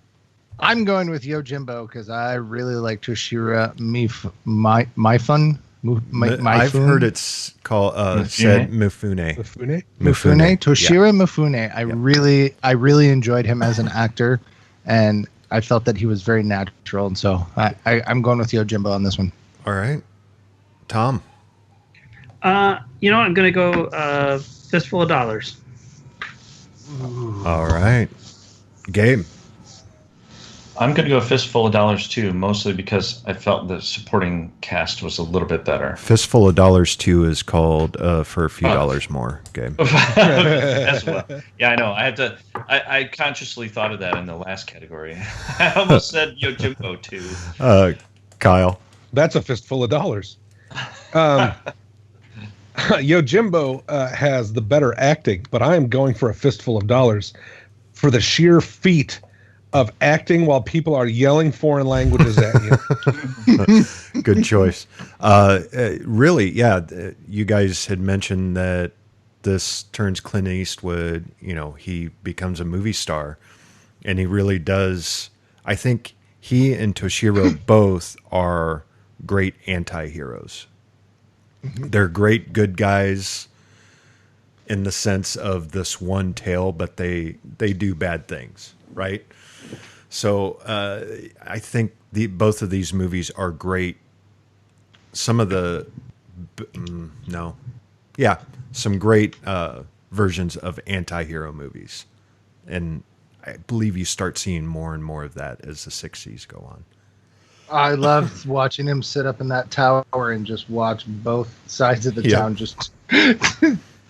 going with Yojimbo because I really like Toshiro Mifune. I've heard it's called said Mifune. Toshiro Mifune. I really enjoyed him as an actor, and I felt that he was very natural, and so I'm going with Yojimbo on this one. All right, Tom. You know what? I'm going to go Fistful of Dollars. All right, Gabe. I'm going to go Fistful of Dollars too, mostly because I felt the supporting cast was a little bit better. Fistful of Dollars 2 is called For a Few Dollars More, Gabe. As well. Yeah, I know. I consciously thought of that in the last category. I almost said Yojimbo too. Kyle. That's a Fistful of Dollars. Yojimbo has the better acting, but I am going for a Fistful of Dollars for the sheer feat of acting while people are yelling foreign languages at you. Good choice. Really, yeah, you guys had mentioned that this turns Clint Eastwood, he becomes a movie star, and he really does. I think he and Toshiro both are great anti-heroes. They're great good guys in the sense of this one tale, but they do bad things, right? So I think both of these movies are great. Some of some great versions of anti-hero movies. And I believe you start seeing more and more of that as the 60s go on. I loved watching him sit up in that tower and just watch both sides of the town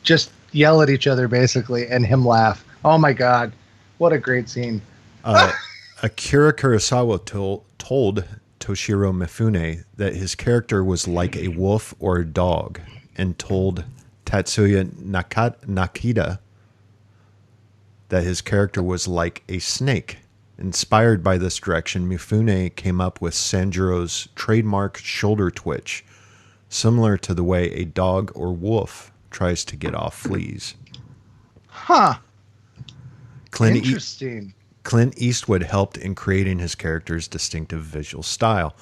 just yell at each other, basically, and him laugh. Oh, my God. What a great scene. Akira Kurosawa told Toshiro Mifune that his character was like a wolf or a dog, and told Tatsuya Nakita that his character was like a snake. Inspired by this direction, Mifune came up with Sanjiro's trademark shoulder twitch, similar to the way a dog or wolf tries to get off fleas. Huh. Interesting. Clint Eastwood helped in creating his character's distinctive visual style.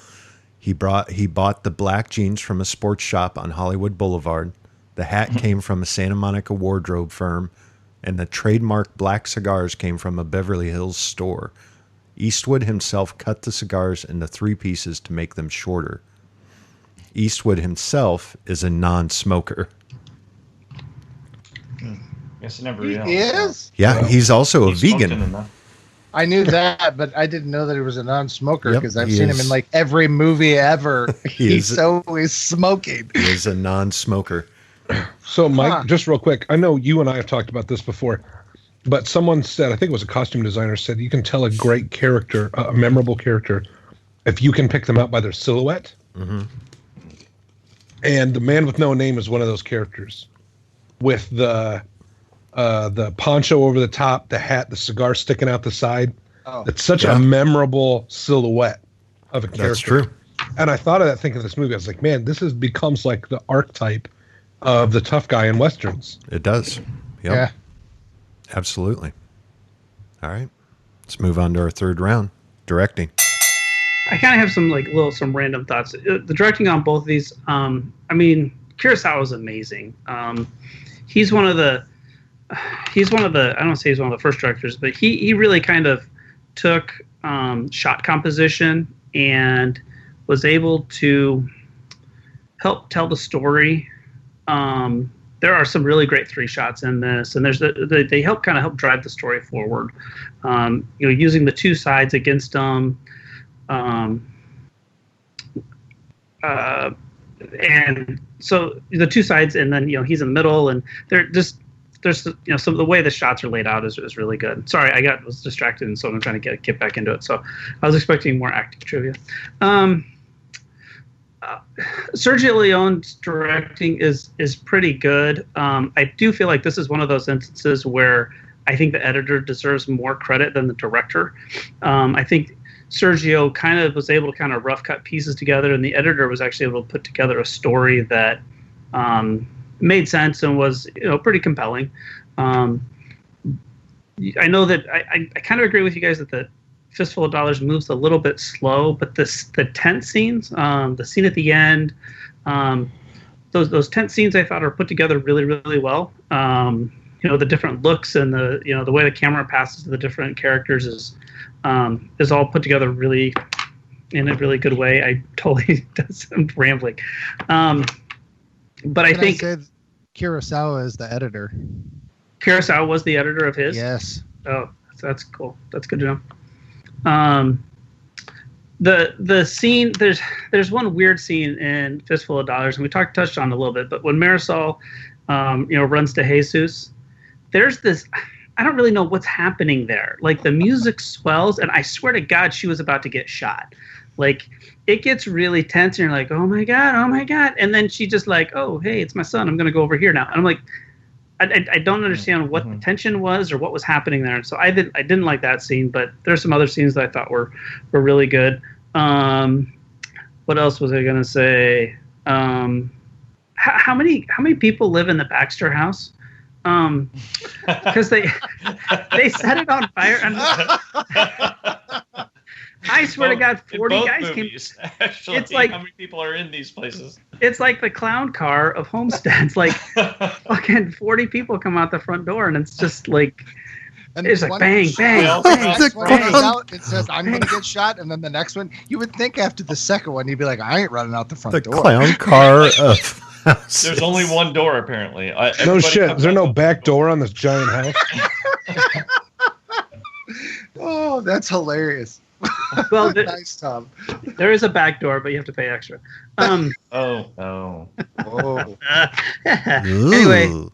He bought the black jeans from a sports shop on Hollywood Boulevard. The hat came from a Santa Monica wardrobe firm, and the trademark black cigars came from a Beverly Hills store. Eastwood himself cut the cigars into 3 pieces to make them shorter. Eastwood himself is a non-smoker. Yes, I never He realized. is? Yeah, he's also a vegan. I knew that, but I didn't know that he was a non-smoker because I've he seen is. him in like every movie ever. He's always smoking. He is a non-smoker. So, Mike, just real quick, I know you and I have talked about this before, but someone said, I think it was a costume designer, said you can tell a great character, a memorable character, if you can pick them out by their silhouette. Mm-hmm. And the Man with No Name is one of those characters, with the poncho over the top, the hat, the cigar sticking out the side. Oh, it's such a memorable silhouette of a character. That's true. And I thought of that thinking of this movie. I was like, man, becomes like the archetype of the tough guy in Westerns. It does. Yep. Yeah. Absolutely. All right. Let's move on to our third round. Directing. I kind of have some random thoughts. The directing on both of these, Kurosawa is amazing. He's one of the I don't say he's one of the first directors, but he really kind of took shot composition and was able to help tell the story. There are some really great 3 shots in this, and they help drive the story forward. Using the 2 sides against them, and so the 2 sides, and then he's in the middle, and there's some of the way the shots are laid out is really good. Sorry, was distracted, and so I'm trying to get back into it. So I was expecting more acting trivia. Sergio Leone's directing is pretty good. I do feel like this is one of those instances where I think the editor deserves more credit than the director. I think Sergio kind of was able to rough cut pieces together, and the editor was actually able to put together a story that made sense and was pretty compelling. I know that I kind of agree with you guys that the Fistful of Dollars moves a little bit slow, but the tent scenes, the scene at the end, Those tense scenes I thought are put together really, really well. The different looks and the way the camera passes to the different characters is all put together really in a really good way. I totally I'm rambling, but I think Kurosawa is the editor. Kurosawa was the editor of his. Yes. Oh, that's cool. That's good to know. The scene, there's one weird scene in Fistful of Dollars, and we touched on it a little bit, but when Marisol runs to Jesus, there's this, I don't really know what's happening there. Like, the music swells, and I swear to God she was about to get shot. Like, it gets really tense, and you're like, oh my God. And then she just like, oh, hey, it's my son. I'm going to go over here now. And I'm like, I don't understand what the tension was or what was happening there. So I didn't like that scene, but there's some other scenes that I thought were really good. What else was I gonna say? How many people live in the Baxter house? Because they set it on fire. And I swear to God, 40 guys movies, came. Actually, it's like how many people are in these places? It's like the clown car of homesteads. Like fucking 40 people come out the front door, and it's just like. And it's like bang, bang, bang. It says, I'm going to get shot. And then the next one, you would think after the second one, you'd be like, I ain't running out the front door. The clown car of houses. There's only one door, apparently. No shit. Is there no back door on this giant house? Oh, that's hilarious. Well, nice, Tom. There is a back door, but you have to pay extra. Oh. Anyway.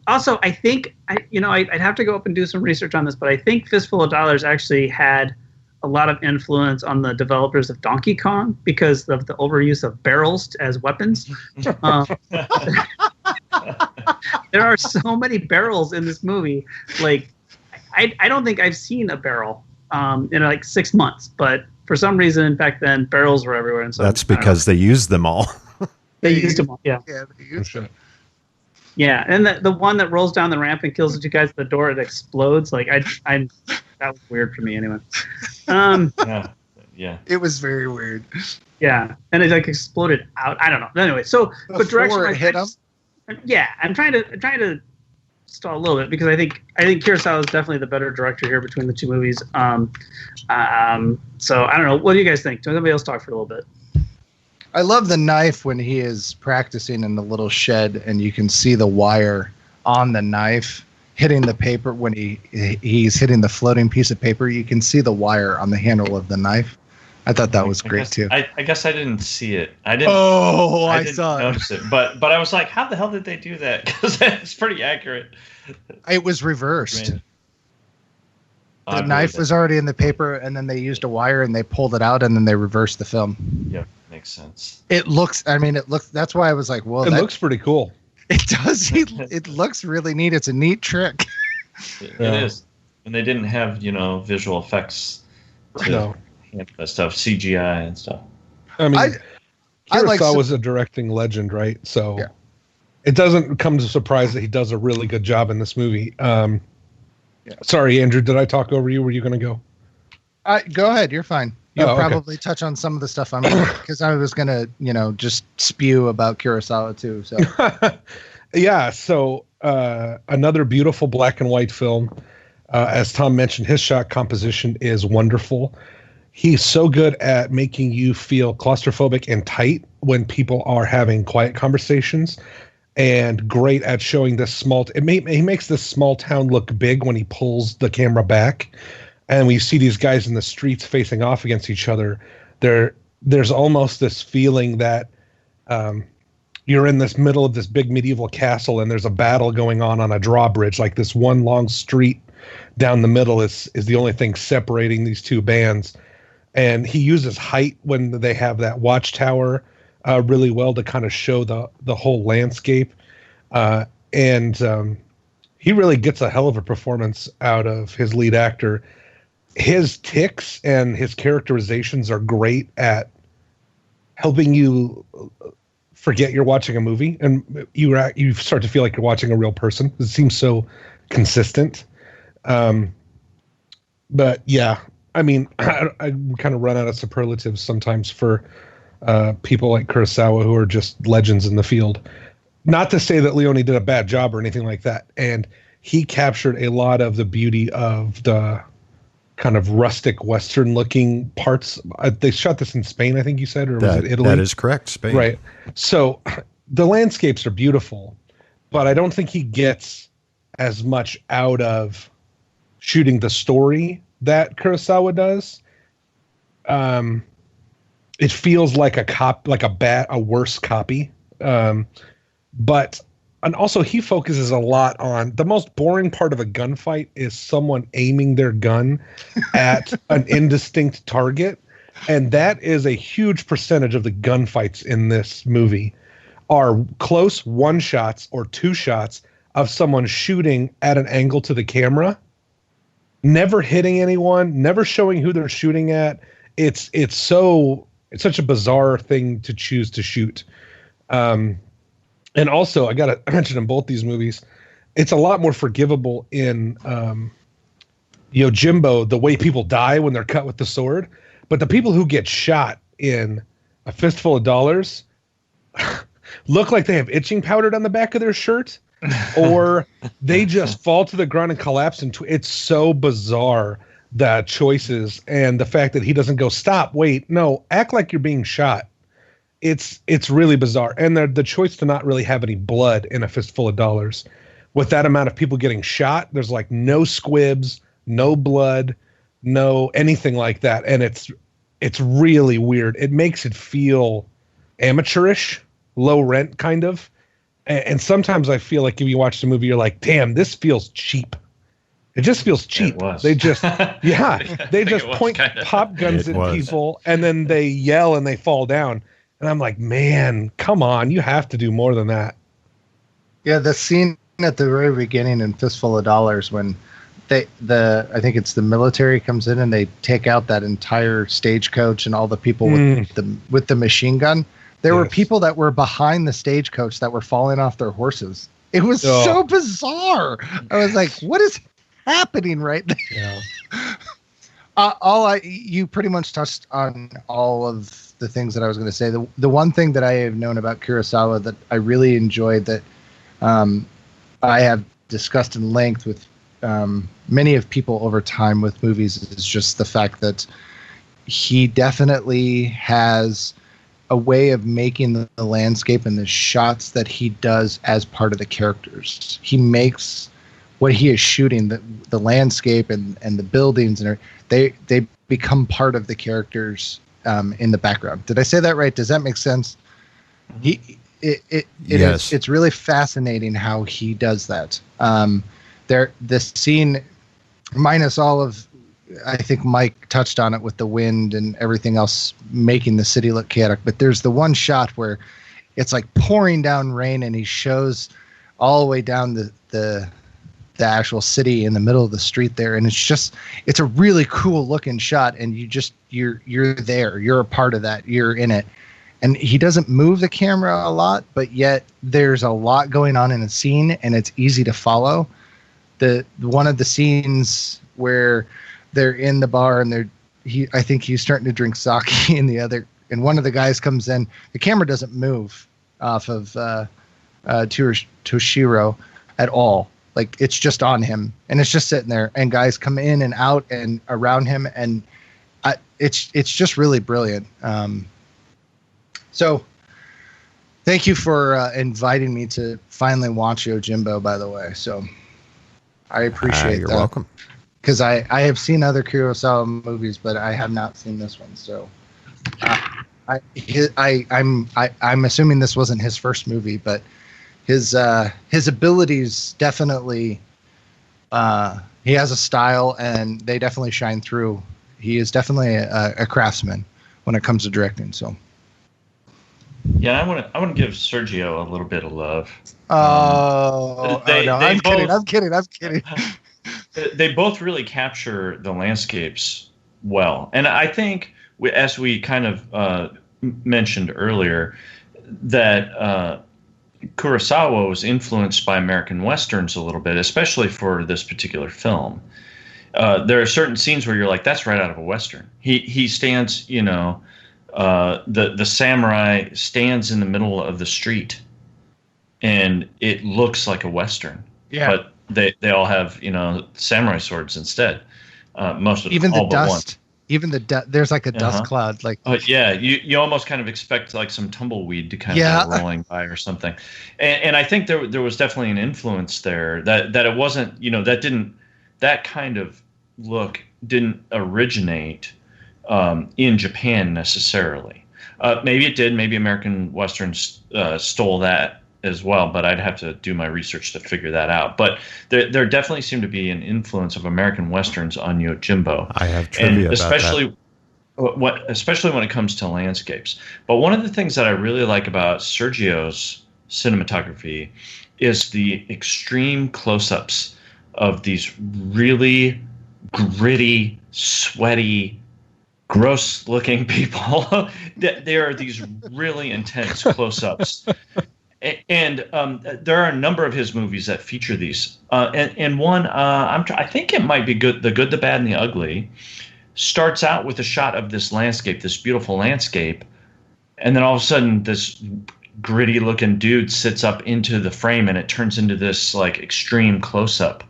Also, I think I'd have to go up and do some research on this, but I think Fistful of Dollars actually had a lot of influence on the developers of Donkey Kong because of the overuse of barrels as weapons. There are so many barrels in this movie. Like, I don't think I've seen a barrel in like 6 months, but for some reason back then barrels were everywhere. And so that's because they used them all. They used them all. Yeah. Yeah, they used them. Yeah, and the one that rolls down the ramp and kills the two guys at the door, it explodes. Like that was weird for me anyway. Yeah. It was very weird. Yeah, and it like exploded out. I don't know. Anyway, so but direction it hit him. Yeah, I'm trying to stall a little bit because I think Kurosawa is definitely the better director here between the two movies. So I don't know. What do you guys think? Somebody else talk for a little bit. I love the knife when he is practicing in the little shed and you can see the wire on the knife hitting the paper when he's hitting the floating piece of paper. You can see the wire on the handle of the knife. I thought that was great too. I guess I didn't see it. I didn't saw notice it. But I was like, how the hell did they do that? Because it's pretty accurate. It was reversed. The knife was already in the paper, and then they used a wire and they pulled it out, and then they reversed the film. Yeah, makes sense. It looks. That's why I was like, "Well, it looks pretty cool." It does. It looks really neat. It's a neat trick. It is, and they didn't have visual effects to that stuff, CGI and stuff. I mean, Kurosawa was a directing legend, right? So it doesn't come as a surprise that he does a really good job in this movie. Sorry, Andrew, did I talk over you? Were you going to go? Go ahead. You're fine. You'll probably touch on some of the stuff I'm because I was going to, just spew about Kurosawa too. So So another beautiful black and white film. As Tom mentioned, his shot composition is wonderful. He's so good at making you feel claustrophobic and tight when people are having quiet conversations. And great at showing this he makes this small town look big when he pulls the camera back. And when you see these guys in the streets facing off against each other, there's almost this feeling that you're in this middle of this big medieval castle and there's a battle going on a drawbridge. Like this one long street down the middle is the only thing separating these two bands. And he uses height when they have that watchtower really well to kind of show the whole landscape. And he really gets a hell of a performance out of his lead actor. His tics and his characterizations are great at helping you forget you're watching a movie, and you start to feel like you're watching a real person. It seems so consistent. But yeah, I mean, I kind of run out of superlatives sometimes for people like Kurosawa who are just legends in the field. Not to say that Leone did a bad job or anything like that. And he captured a lot of the beauty of the kind of rustic Western looking parts. They shot this in Spain, I think you said, or was it Italy? That is correct. Spain. Right. So the landscapes are beautiful, but I don't think he gets as much out of shooting the story that Kurosawa does. It feels like a worse copy. But, and also he focuses a lot on the most boring part of a gunfight is someone aiming their gun at an indistinct target. And that is a huge percentage of the gunfights in this movie are close one shots or two shots of someone shooting at an angle to the camera, never hitting anyone, never showing who they're shooting at. It's such a bizarre thing to choose to shoot. And also, I got to mention in both these movies, it's a lot more forgivable in Yojimbo, the way people die when they're cut with the sword. But the people who get shot in A Fistful of Dollars look like they have itching powdered on the back of their shirt, or they just fall to the ground and collapse. It's so bizarre, the choices, and the fact that he doesn't go, stop, wait, no, act like you're being shot. It's really bizarre. And the choice to not really have any blood in A Fistful of Dollars. With that amount of people getting shot, there's like no squibs, no blood, no anything like that. And it's really weird. It makes it feel amateurish, low rent kind of. And sometimes I feel like if you watch the movie, you're like, damn, this feels cheap. It just feels cheap. It was. They just, they just point pop guns at people and then they yell and they fall down. And I'm like, man, come on, you have to do more than that. Yeah, the scene at the very beginning in Fistful of Dollars when I think it's the military comes in and they take out that entire stagecoach and all the people with the machine gun. There were people that were behind the stagecoach that were falling off their horses. It was so bizarre. I was like, what is happening right there? Yeah. You pretty much touched on all of the things that I was going to say. The one thing that I have known about Kurosawa that I really enjoyed that I have discussed in length with many of people over time with movies is just the fact that he definitely has a way of making the landscape and the shots that he does as part of the characters. He makes what he is shooting, the landscape and the buildings, and they become part of the characters in the background. Did I say that right? Does that make sense? It's really fascinating how he does that. This scene, minus all of, I think Mike touched on it with the wind and everything else making the city look chaotic, but there's the one shot where it's like pouring down rain and he shows all the way down the actual city in the middle of the street there, and it's a really cool looking shot, and you're there, you're a part of that, you're in it. And he doesn't move the camera a lot, but yet there's a lot going on in the scene and it's easy to follow. One of the scenes where they're in the bar and I think he's starting to drink sake and one of the guys comes in, the camera doesn't move off of Toshiro at all. Like it's just on him and it's just sitting there, and guys come in and out and around him, and it's just really brilliant. So thank you for inviting me to finally watch Yojimbo, by the way. So I appreciate you're that. You're welcome. Because I have seen other Kurosawa movies, but I have not seen this one. So I'm assuming this wasn't his first movie, but his abilities definitely, he has a style and they definitely shine through. He is definitely a craftsman when it comes to directing. So. Yeah, I want to give Sergio a little bit of love. No, I'm kidding. They both really capture the landscapes well. And I think, as we kind of mentioned earlier, that Kurosawa was influenced by American Westerns a little bit, especially for this particular film. There are certain scenes where you're like, that's right out of a Western. He stands, the samurai stands in the middle of the street, and it looks like a Western. Yeah. But they all have, samurai swords instead. Most of even all the but dust. one. Even there's like a dust cloud. Like yeah, you almost kind of expect like some tumbleweed to kind of go rolling by or something. And I think there was definitely an influence there that it wasn't, that kind of look didn't originate in Japan necessarily. Maybe it did. Maybe American Westerns stole that as well, but I'd have to do my research to figure that out. But there definitely seemed to be an influence of American Westerns on Yojimbo. I have trivia especially about that. Especially when it comes to landscapes. But one of the things that I really like about Sergio's cinematography is the extreme close-ups of these really gritty, sweaty, gross-looking people. There are these really intense close-ups. And there are a number of his movies that feature these. And one, I think it might be good. The Good, the Bad, and the Ugly starts out with a shot of this landscape, this beautiful landscape, and then all of a sudden this gritty-looking dude sits up into the frame, and it turns into this like extreme close-up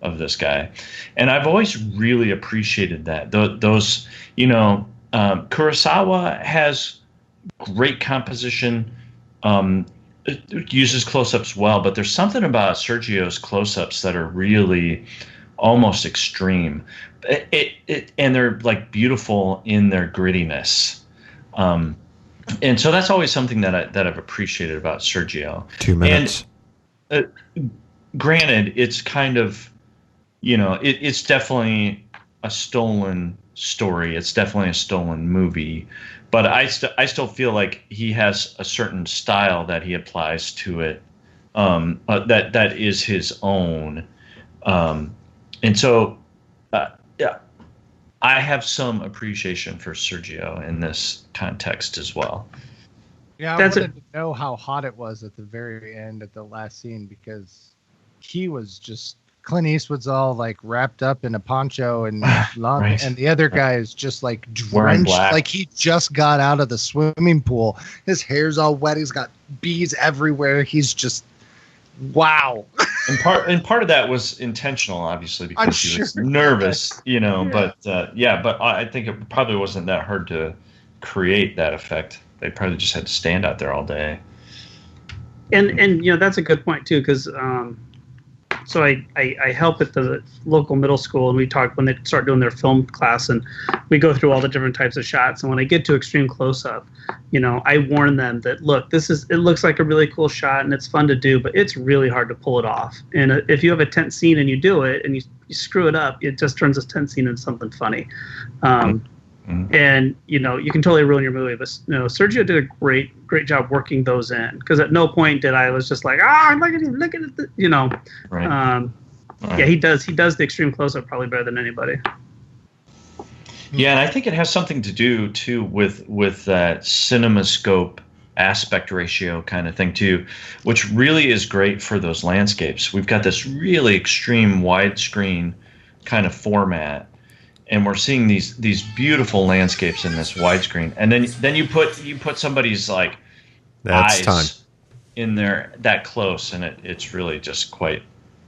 of this guy. And I've always really appreciated that. Those, Kurosawa has great composition. It uses close-ups well, but there's something about Sergio's close-ups that are really almost extreme. And they're like beautiful in their grittiness. And so that's always something that I've appreciated about Sergio. 2 minutes. And granted, it's kind of, it's definitely a stolen story. It's definitely a stolen movie. But I still feel like he has a certain style that he applies to it, that is his own, and so yeah, I have some appreciation for Sergio in this context as well. Yeah, I wanted to know how hot it was at the very end at the last scene, because he was just Clint Eastwood's all like wrapped up in a poncho and long, right. And the other guy is just like drenched, like he just got out of the swimming pool. His hair's all wet. He's got bees everywhere. He's just wow. And part of that was intentional, obviously, because he was nervous, Yeah. But but I think it probably wasn't that hard to create that effect. They probably just had to stand out there all day. And that's a good point too, because so I help at the local middle school, and we talk when they start doing their film class, and we go through all the different types of shots. And when I get to extreme close-up, I warn them that, look, it looks like a really cool shot and it's fun to do, but it's really hard to pull it off. And if you have a tense scene and you do it and you screw it up, it just turns this tense scene into something funny. And you can totally ruin your movie, but Sergio did a great job working those in, because at no point I was just like, look at it, Right. Yeah, he does the extreme close-up probably better than anybody. Yeah, and I think it has something to do too with that CinemaScope aspect ratio kind of thing too, which really is great for those landscapes. We've got this really extreme widescreen kind of format, and we're seeing these beautiful landscapes in this widescreen, and then you put somebody's like eyes in there that close, and it's really just quite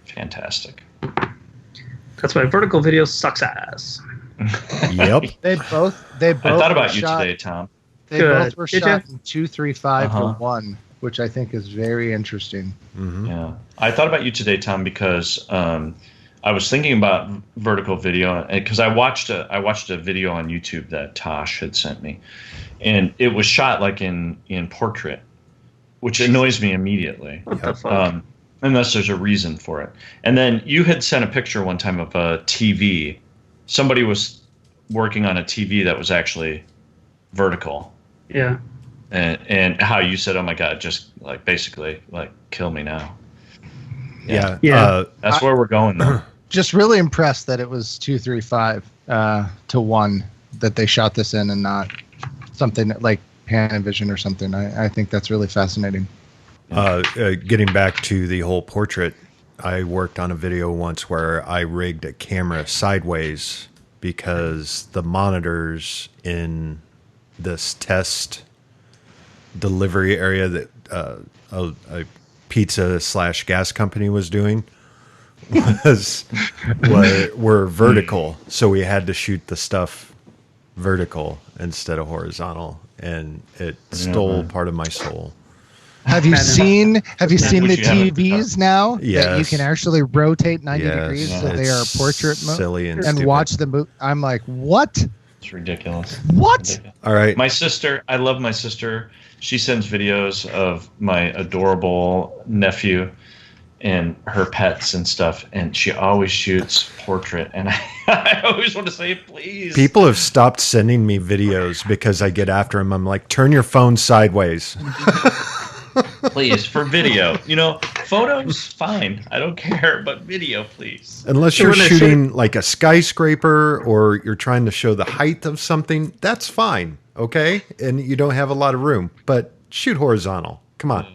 fantastic. That's why vertical video sucks ass. Yep. They both. I thought about you today, Tom. They both were shot in 2.35 to 1, which I think is very interesting. Mm-hmm. Yeah, I thought about you today, Tom, because I was thinking about vertical video, because I watched a video on YouTube that Tosh had sent me, and it was shot like in portrait, which annoys me immediately. What the fuck? Unless there's a reason for it. And then you had sent a picture one time of a TV. Somebody was working on a TV that was actually vertical. Yeah. And how you said, "Oh my God, just like basically like kill me now." Yeah. That's where we're going though. Just really impressed that it was 2.35 to 1 that they shot this in, and not something like Panavision or something. I think that's really fascinating. Getting back to the whole portrait, I worked on a video once where I rigged a camera sideways because the monitors in this test delivery area that a pizza / gas company was doing were vertical. So we had to shoot the stuff vertical instead of horizontal, and it stole part of my soul. Have you seen the TVs now that you Yes. can actually rotate 90 Yes. degrees so they are portrait mode silly and and stupid. watch the movie? I'm like, what? It's ridiculous. What? Ridiculous. All right. My sister, I love my sister. She sends videos of my adorable nephew and her pets and stuff, and she always shoots portrait. And I always want to say, please. People have stopped sending me videos because I get after them. I'm like, turn your phone sideways. Please, for video. Photos, fine. I don't care, but video, please. Unless you're shooting like a skyscraper or you're trying to show the height of something, that's fine, okay? And you don't have a lot of room, but shoot horizontal. Come on.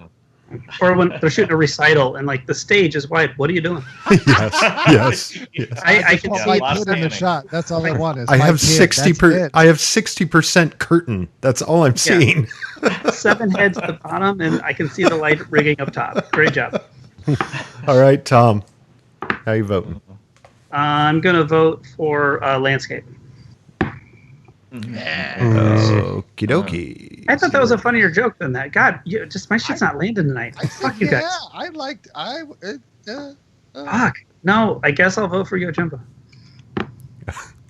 Or when they're shooting a recital and like the stage is wide. What are you doing? Yes. I can Well, see my kid in the shot. That's all I want is I my have kid. 60%. I have 60% curtain. That's all I'm seeing. 7 heads at the bottom, and I can see the light rigging up top. Great job. All right, Tom. How you voting? I'm gonna vote for landscape. Okie dokie. I thought that was a funnier joke than that. God, my shit's not landing tonight. Fuck you guys. I liked. Fuck. No, I guess I'll vote for Yojimbo.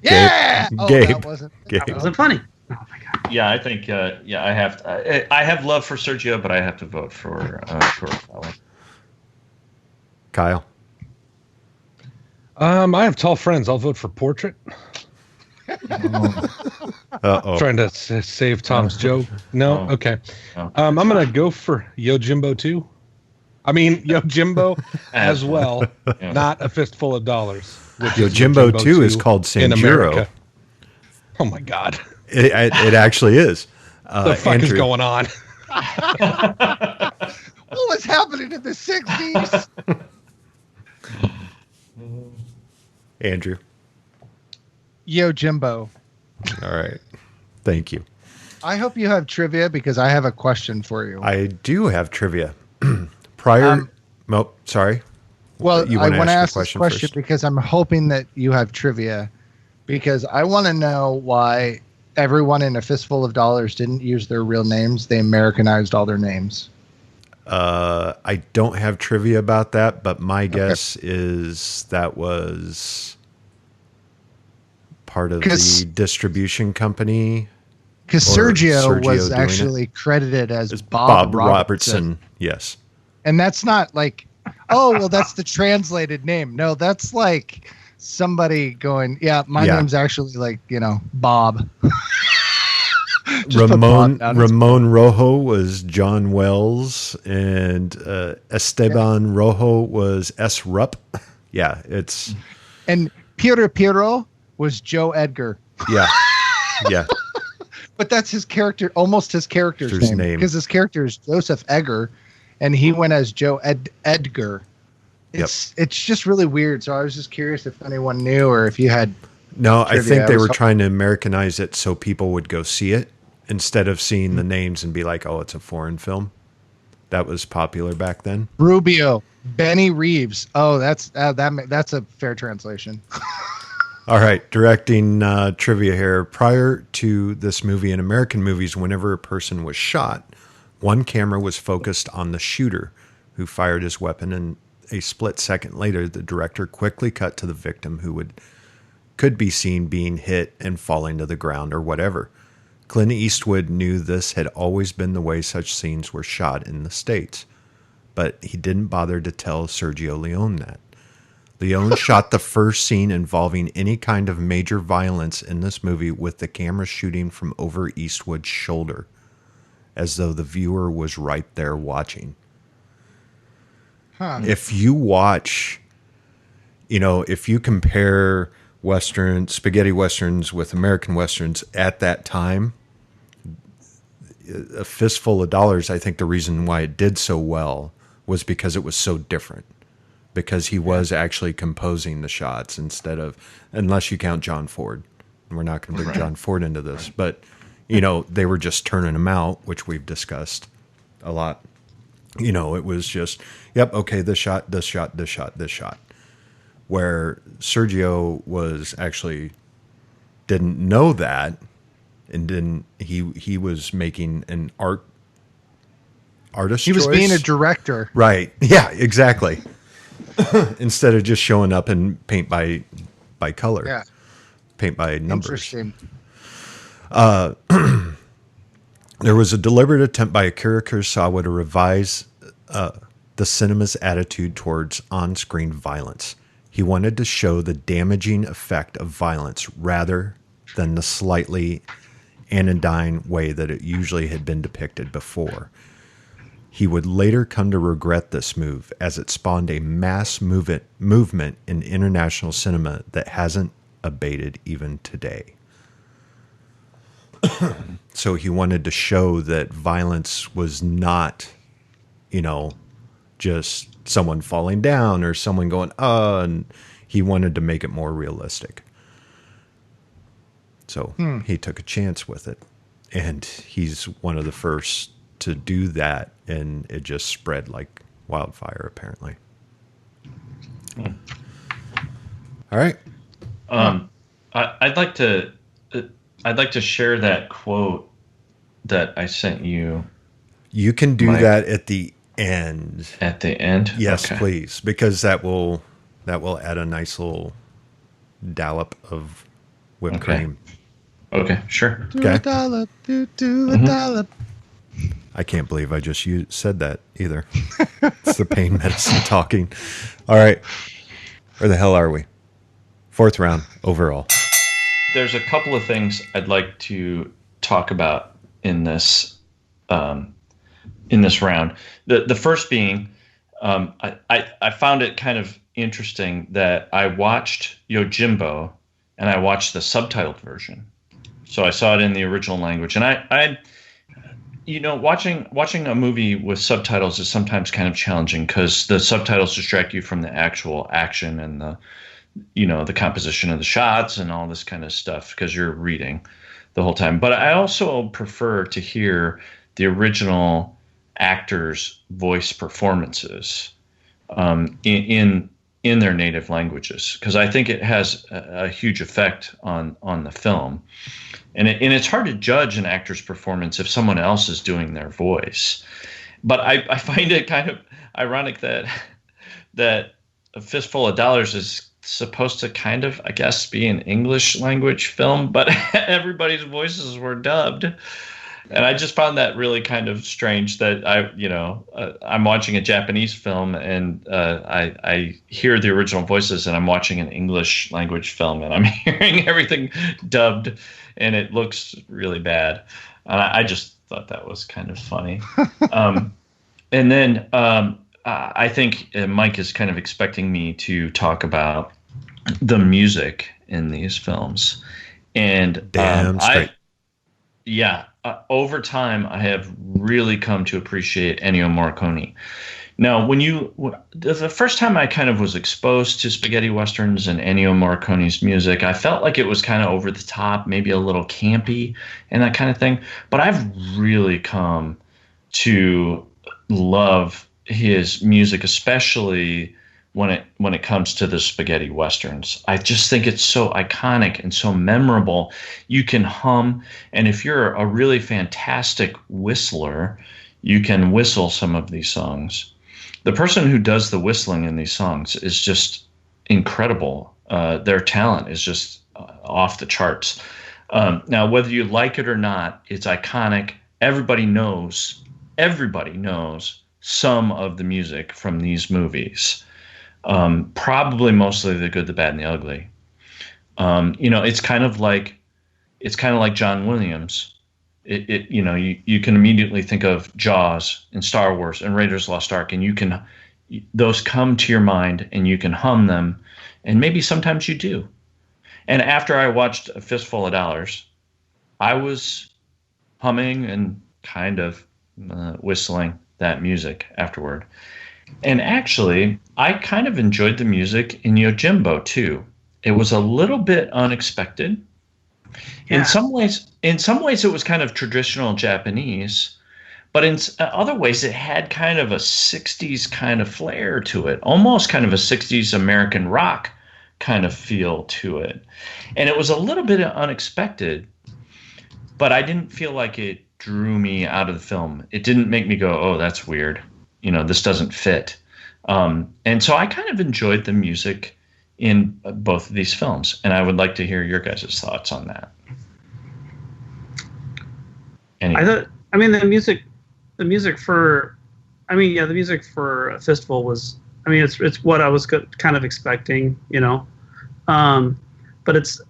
Yeah. Gabe. That wasn't. Gabe. That wasn't funny. Oh my god. Yeah, I think. I have. I have love for Sergio, but I have to vote for Fallon. Kyle. I have tall friends. I'll vote for portrait. Uh-oh. Trying to save Tom's joke. No? Oh. Okay. No. I'm going to go for Yojimbo too. I mean, Yojimbo as well. Yeah. Not a fistful of dollars. which is Yojimbo 2 is called in Sanjuro. America. Oh my God. It actually is. The fuck is going on? What was happening in the 60s? Andrew. Yojimbo. All right. Thank you. I hope you have trivia because I have a question for you. I do have trivia. Prior. Sorry. Well, You I wanna want to ask ask the this question question first? because I'm hoping that you have trivia because I want to know why everyone in A Fistful of Dollars didn't use their real names. They Americanized all their names. I don't have trivia about that, but my guess is that was part of the distribution company. Because Or Sergio Sergio was doing actually credited as It's Bob Bob Robertson. Yes. And that's not like, oh, well, that's the translated name. No, that's like somebody going, yeah, my name's actually like, Bob. Just put Bob down. Ramon Rojo was John Wells, and Esteban Rojo was S. Rupp. Yeah, it's... And Piero was Joe Edgar. Yeah, yeah. But that's his character, almost his character's name. Because his character is Joseph Egger, and he went as Joe Edgar. It's just really weird. So I was just curious if anyone knew or if you had... No, I think they were hoping- trying to Americanize it so people would go see it instead of seeing the names and be like, oh, it's a foreign film. That was popular back then. Rubio, Benny Reeves. Oh, that's a fair translation. All right, directing trivia here. Prior to this movie, in American movies, whenever a person was shot, one camera was focused on the shooter who fired his weapon, and a split second later, the director quickly cut to the victim who could be seen being hit and falling to the ground or whatever. Clint Eastwood knew this had always been the way such scenes were shot in the States, but he didn't bother to tell Sergio Leone that. Leone shot the first scene involving any kind of major violence in this movie with the camera shooting from over Eastwood's shoulder, as though the viewer was right there watching. If you watch, if you compare spaghetti westerns with American westerns at that time, A Fistful of Dollars, I think the reason why it did so well was because it was so different. Because he was actually composing the shots unless you count John Ford. We're not going to bring John Ford into this, but they were just turning them out, which we've discussed a lot. It was just, yep, okay, this shot, this shot, this shot, this shot. Where Sergio was actually didn't know that, and he was making an artist. He was choice. being a director, right? Yeah, exactly. Instead of just showing up and paint by color, paint by numbers. Interesting. There was a deliberate attempt by Akira Kurosawa to revise the cinema's attitude towards on-screen violence. He wanted to show the damaging effect of violence rather than the slightly anodyne way that it usually had been depicted before. He would later come to regret this move, as it spawned a mass movement in international cinema that hasn't abated even today. So he wanted to show that violence was not, just someone falling down or someone going, and he wanted to make it more realistic. So he took a chance with it. And he's one of the first to do that, and it just spread like wildfire, apparently. All right. I'd like to share that quote that I sent you. You can do that at the end. At the end? Yes, okay. Please, because that will add a nice little dollop of whipped cream. Okay, sure. Do a dollop, do a dollop. I can't believe I just said that either. It's the pain medicine talking. All right. Where the hell are we? 4th round overall. There's a couple of things I'd like to talk about in this round. The first being, I found it kind of interesting that I watched Yojimbo and I watched the subtitled version. So I saw it in the original language, and I watching a movie with subtitles is sometimes kind of challenging because the subtitles distract you from the actual action and the composition of the shots and all this kind of stuff because you're reading the whole time. But I also prefer to hear the original actors' voice performances in their native languages, because I think it has a huge effect on the film. And it's hard to judge an actor's performance if someone else is doing their voice. But I find it kind of ironic that A Fistful of Dollars is supposed to kind of, I guess, be an English language film, but everybody's voices were dubbed. And I just found that really kind of strange that I'm watching a Japanese film and I hear the original voices, and I'm watching an English language film and I'm hearing everything dubbed, and it looks really bad. And I just thought that was kind of funny. And then I think Mike is kind of expecting me to talk about the music in these films. And damn straight. Over time, I have really come to appreciate Ennio Morricone. Now, the first time I kind of was exposed to spaghetti westerns and Ennio Morricone's music, I felt like it was kind of over the top, maybe a little campy and that kind of thing. But I've really come to love his music, especially when it comes to the spaghetti westerns. I just think it's so iconic and so memorable. You can hum, and if you're a really fantastic whistler, you can whistle some of these songs. The person who does the whistling in these songs is just incredible. Their talent is just off the charts. Now, whether you like it or not, it's iconic. Everybody knows some of the music from these movies. Probably mostly the good, the bad, and the ugly. It's kind of like John Williams. You can immediately think of Jaws and Star Wars and Raiders of the Lost Ark, and those come to your mind and you can hum them, and maybe sometimes you do. And after I watched A Fistful of Dollars, I was humming and kind of whistling that music afterward. And actually, I kind of enjoyed the music in Yojimbo too. It was a little bit unexpected. Yeah. In some ways, it was kind of traditional Japanese, but in other ways, it had kind of a '60s kind of flair to it, almost kind of a '60s American rock kind of feel to it, and it was a little bit unexpected, but I didn't feel like it drew me out of the film. It didn't make me go, "Oh, that's weird," this doesn't fit. And so I kind of enjoyed the music in both of these films, and I would like to hear your guys' thoughts on that. Anyway. The music for Fistful was, it's what I was kind of expecting, but it's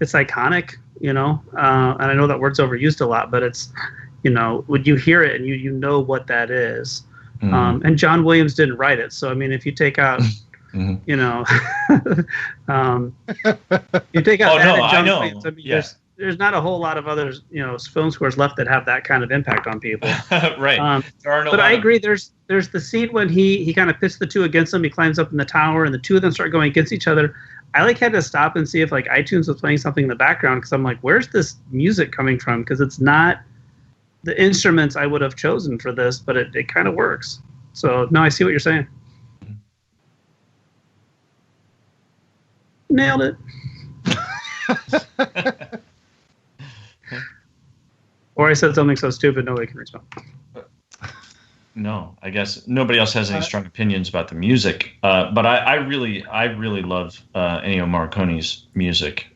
iconic, and I know that word's overused a lot, but it's, when you hear it and you know what that is. And John Williams didn't write it. So, if you take out, you take out John Williams, there's not a whole lot of other, film scores left that have that kind of impact on people. Right. But I agree. There's the scene when he kind of pits the two against him. He climbs up in the tower and the two of them start going against each other. I had to stop and see if iTunes was playing something in the background, because I'm like, where's this music coming from? Because it's not the instruments I would have chosen for this, but it kind of works. So no, I see what you're saying. Nailed it. Or I said something so stupid nobody can respond. No, I guess nobody else has any strong opinions about the music. But I really love Ennio Morricone's music.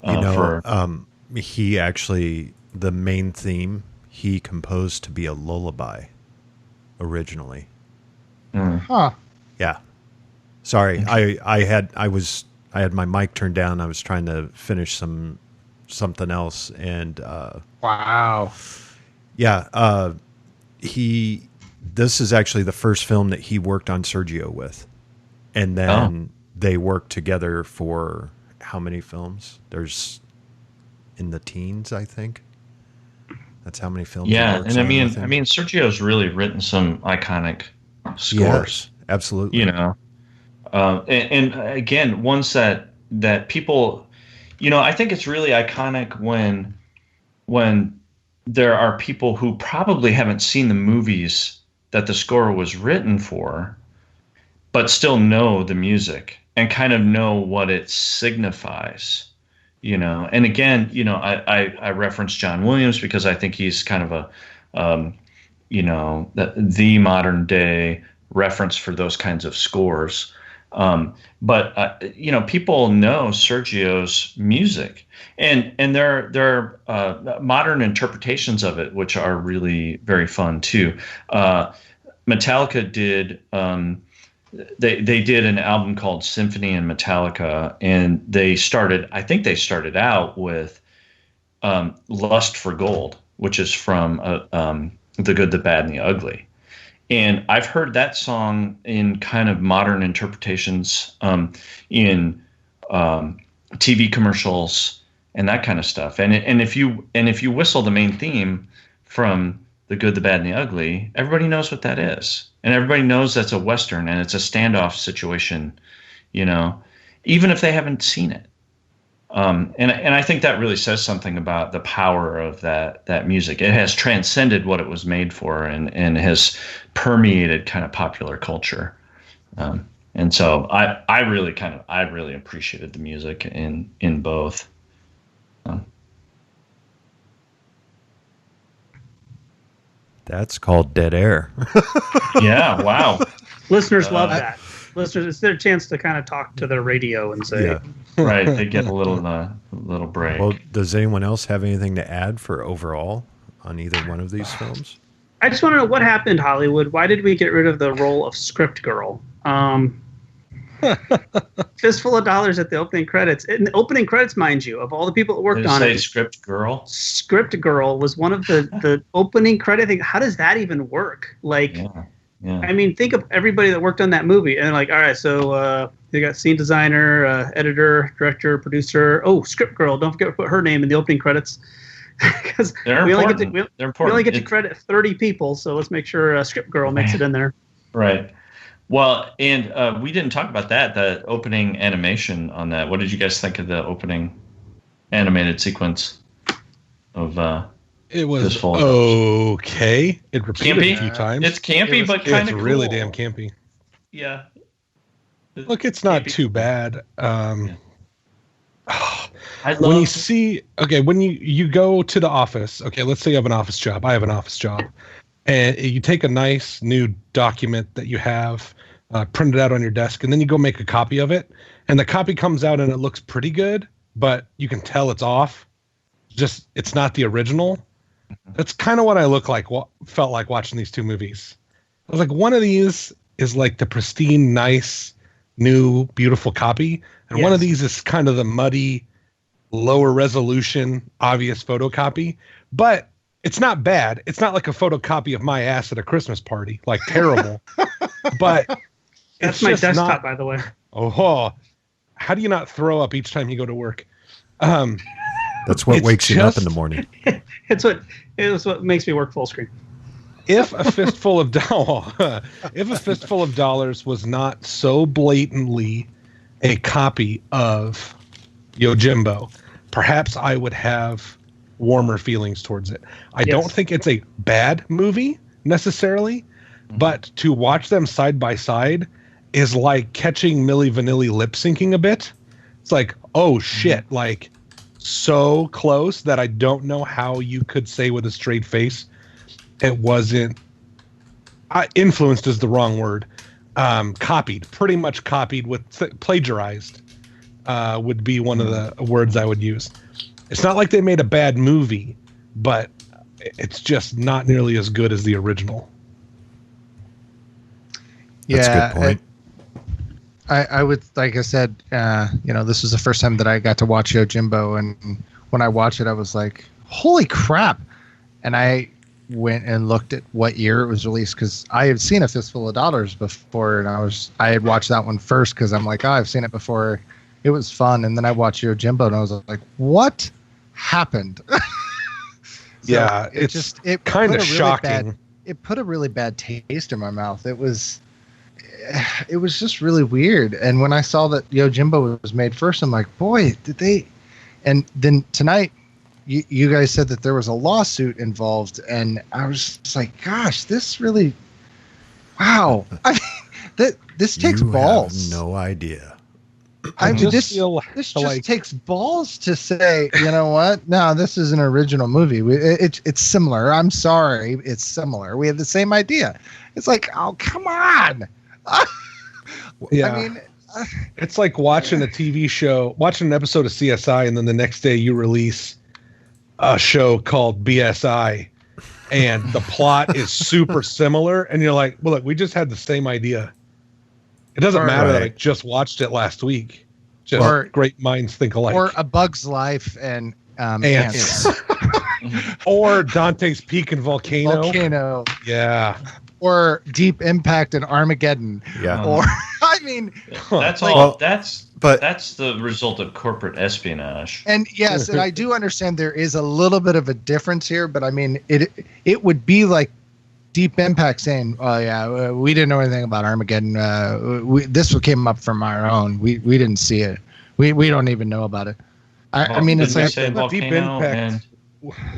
He actually, the main theme, he composed to be a lullaby originally. Huh. Yeah. Sorry, I had my mic turned down. I was trying to finish something else, and wow. Yeah, this is actually the first film that he worked on Sergio with, and then they worked together for how many films? There's in the teens, I think. That's how many films. Yeah, and Sergio's really written some iconic scores. Yes, absolutely. And again, ones that people, I think it's really iconic when there are people who probably haven't seen the movies that the score was written for, but still know the music and kind of know what it signifies. And again, I reference John Williams because I think he's kind of the modern day reference for those kinds of scores. But people know Sergio's music, and there are modern interpretations of it, which are really very fun too. Metallica did. They did an album called Symphony in Metallica, and I think they started out with Lust for Gold, which is from The Good, the Bad, and the Ugly. And I've heard that song in kind of modern interpretations in TV commercials and that kind of stuff. And if you whistle the main theme from The Good, the Bad, and the Ugly, everybody knows what that is. And everybody knows that's a Western and it's a standoff situation, even if they haven't seen it. And I think that really says something about the power of that music. It has transcended what it was made for and has permeated kind of popular culture. And so I really appreciated the music in both. That's called dead air. Yeah, wow. Listeners love that. Listeners, it's their chance to kind of talk to their radio and say, right, they get a little break. Well, does anyone else have anything to add for overall on either one of these films? I just want to know what happened, Hollywood. Why did we get rid of the role of script girl? Fistful of Dollars at the opening credits. In the opening credits, mind you, of all the people that worked on it. Script girl? Script girl was one of the opening credit things. How does that even work? Yeah. Think of everybody that worked on that movie. And all right, so they got scene designer, editor, director, producer. Oh, script girl. Don't forget to put her name in the opening credits. Because we only get to credit 30 people, so let's make sure script girl makes it in there. Right. Well, and we didn't talk about that, the opening animation on that. What did you guys think of the opening animated sequence? of It was Fistful of Dollars. okay. It repeated Campy? a few times. It's campy, but kind of It's cool. really damn campy. Yeah. Look, it's not too bad. I When you love see, okay, when you go to the office, okay, let's say you have an office job. I have an office job. And you take a nice new document that you have printed out on your desk, and then you go make a copy of it. And the copy comes out and it looks pretty good, but you can tell it's off. Just, it's not the original. That's kind of what I felt like watching these two movies. I was like, one of these is like the pristine, nice, new, beautiful copy. And one of these is kind of the muddy, lower resolution, obvious photocopy. But it's not bad. It's not like a photocopy of my ass at a Christmas party, like terrible. But That's my desktop, by the way. Oh, how do you not throw up each time you go to work? That's what wakes you up in the morning. It's what makes me work full screen. If a fistful of dollars was not so blatantly a copy of Yojimbo, perhaps I would have warmer feelings towards it. I don't think it's a bad movie necessarily, but to watch them side by side is like catching Milli Vanilli lip syncing a bit. It's like, oh shit, like so close that I don't know how you could say with a straight face it wasn't influenced is the wrong word. Copied, pretty much copied with plagiarized would be one of the words I would use. It's not like they made a bad movie, but it's just not nearly as good as the original. That's a good point. I would, like I said, this was the first time that I got to watch Yojimbo, and when I watched it, I was like, holy crap. And I went and looked at what year it was released, because I had seen A Fistful of Dollars before, and I had watched that one first because I'm like, oh, I've seen it before. It was fun. And then I watched Yojimbo, and I was like, what happened? Yeah, it's kind of shocking. It put a really bad taste in my mouth. It was just really weird. And when I saw that Yojimbo was made first, I'm like, boy, did they? And then tonight, you guys said that there was a lawsuit involved, and I was just like, gosh, this really, wow. I mean, this takes balls. Have no idea. I mean, this just takes balls to say, you know what? No, this is an original movie. It's similar. I'm sorry, it's similar. We have the same idea. It's like, oh, come on. Yeah. I mean, it's like watching a TV show, watching an episode of CSI, and then the next day you release a show called BSI, and the plot is super similar, and you're like, well, look, we just had the same idea. It doesn't matter that I just watched it last week. Just great minds think alike. Or A Bug's Life and Ants. Or Dante's Peak and Volcano. Yeah. Or Deep Impact and Armageddon. Yeah. Or I mean, that's all. Well, that's the result of corporate espionage. And yes, and I do understand there is a little bit of a difference here, but I mean, it would be like Deep Impact saying, "Oh yeah, we didn't know anything about Armageddon. This came up from our own. We didn't see it. We don't even know about it." I mean, it's like Deep Impact,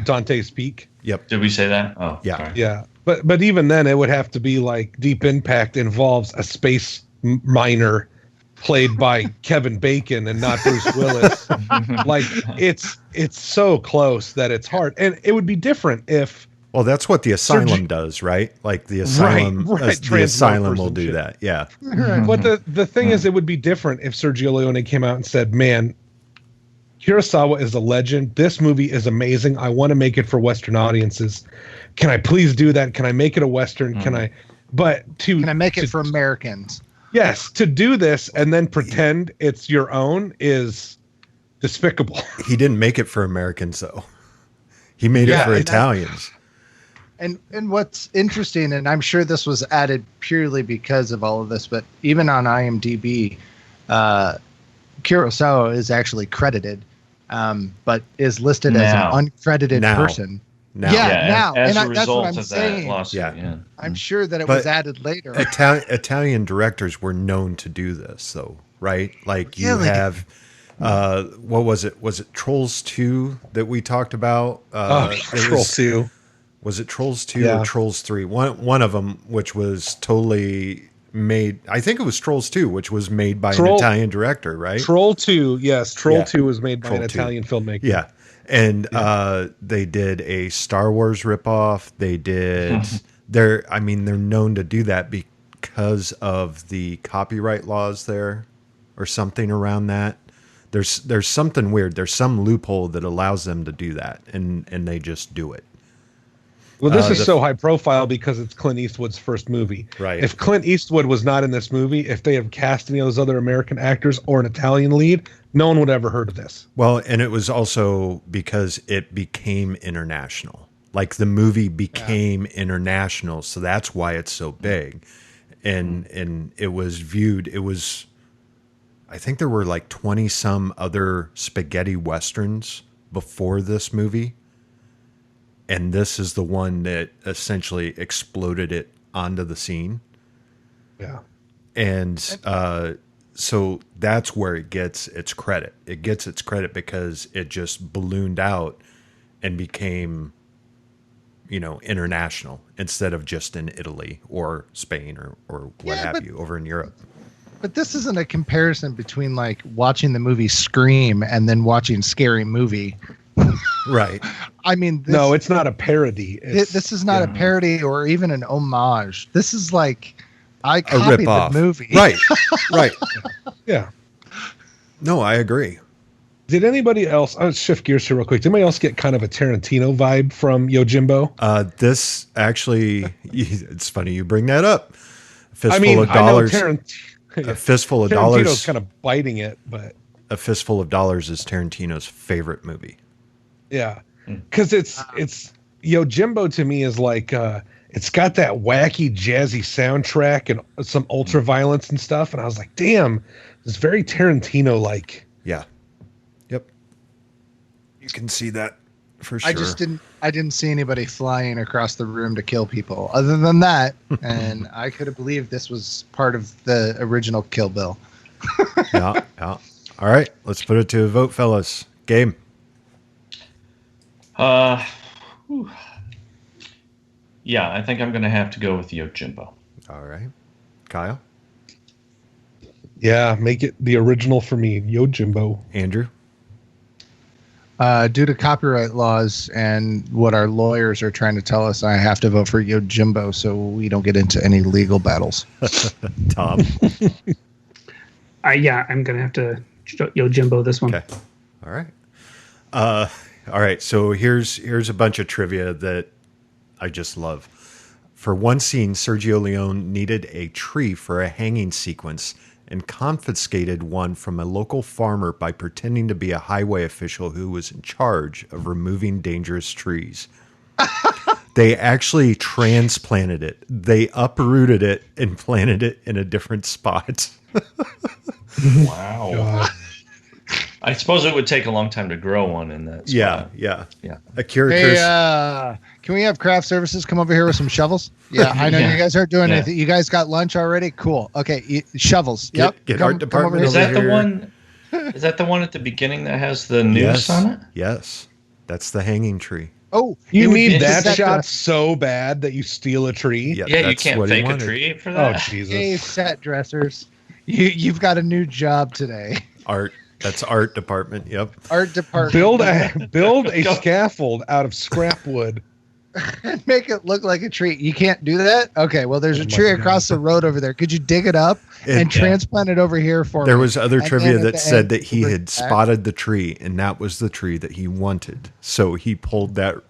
Dante's Peak. Yep. Did we say that? Oh, yeah, sorry. Yeah. But even then, it would have to be like Deep Impact involves a space miner played by Kevin Bacon and not Bruce Willis. Like it's so close that it's hard, and it would be different if. Well, that's what the Asylum does, right? Like the Asylum, the Asylum will do that. Yeah. Right. But the thing is, it would be different if Sergio Leone came out and said, "Man, Kurosawa is a legend. This movie is amazing. I want to make it for Western audiences. Can I please do that? Can I make it a Western? Can I make it for Americans?" Yes, to do this and then pretend it's your own is despicable. He didn't make it for Americans, though. He made it for Italians. And what's interesting, and I'm sure this was added purely because of all of this, but even on IMDb, Kurosawa is actually credited, but is listed as an uncredited person. Now. As a result of that lawsuit. Yeah. I'm sure that it was added later. Italian directors were known to do this, though, right? Like you have What was it? Was it Trolls 2 that we talked about? Trolls 2. Was it Trolls 2 or Trolls 3? One of them, which was totally made. I think it was Trolls 2, which was made by an Italian director, right? Troll 2, yes. Troll 2 was made by an Italian filmmaker. Yeah. And they did a Star Wars ripoff. They did. They're known to do that because of the copyright laws there, or something around that. There's something weird. There's some loophole that allows them to do that, and they just do it. Well, this is so high profile because it's Clint Eastwood's first movie. Right. If Clint Eastwood was not in this movie, if they had cast any of those other American actors or an Italian lead, no one would ever heard of this. Well, and it was also because it became international. Like the movie became international, so that's why it's so big. And it was viewed. It was. I think there were like 20 some other spaghetti westerns before this movie. And this is the one that essentially exploded it onto the scene. Yeah. And so that's where it gets its credit. It gets its credit because it just ballooned out and became, international instead of just in Italy or Spain or what have you over in Europe. But this isn't a comparison between like watching the movie Scream and then watching Scary Movie. Right. I mean, no, it's not a parody. This is not a parody or even an homage. This is like I copied the movie. Right. Right. Yeah. No, I agree. Did anybody else? I'll shift gears here real quick. Did anybody else get kind of a Tarantino vibe from Yojimbo? This actually, it's funny you bring that up. Fistful of Dollars. A Fistful of Dollars. Tarantino's kind of biting it, but A Fistful of Dollars is Tarantino's favorite movie. Yeah, because it's Yojimbo to me is like it's got that wacky jazzy soundtrack and some ultra violence and stuff, and I was like, damn, it's very Tarantino like. Yeah. Yep. You can see that for sure. I didn't see anybody flying across the room to kill people. Other than that, and I could have believed this was part of the original Kill Bill. Yeah. All right, let's put it to a vote, fellas. Gabe. Yeah, I think I'm going to have to go with Yojimbo. All right. Kyle? Yeah, make it the original for me, Yojimbo. Andrew? Due to copyright laws and what our lawyers are trying to tell us, I have to vote for Yojimbo so we don't get into any legal battles. Tom? I'm going to have to Yojimbo this one. Okay. All right. All right. So here's a bunch of trivia that I just love. For one scene, Sergio Leone needed a tree for a hanging sequence and confiscated one from a local farmer by pretending to be a highway official who was in charge of removing dangerous trees. They actually transplanted it. They uprooted it and planted it in a different spot. Wow. God. I suppose it would take a long time to grow one in that spot. Yeah. Hey, can we have craft services come over here with some shovels? Yeah, I know you guys aren't doing anything. You guys got lunch already? Cool. Okay, shovels. Get art department. Is that the one? Is that the one at the beginning that has the noose on it? Yes, that's the hanging tree. Oh, you need that shot so bad that you steal a tree? Yeah, you can't fake a tree for that. Oh, Jesus. Hey, set dressers. You've got a new job today. Art. That's art department. Yep. Art department. Build a scaffold out of scrap wood. And make it look like a tree. You can't do that? Okay, well, there's a tree across the road over there. Could you dig it up and transplant it over here for me? There was other trivia that said that he had spotted the tree, and that was the tree that he wanted. So he pulled that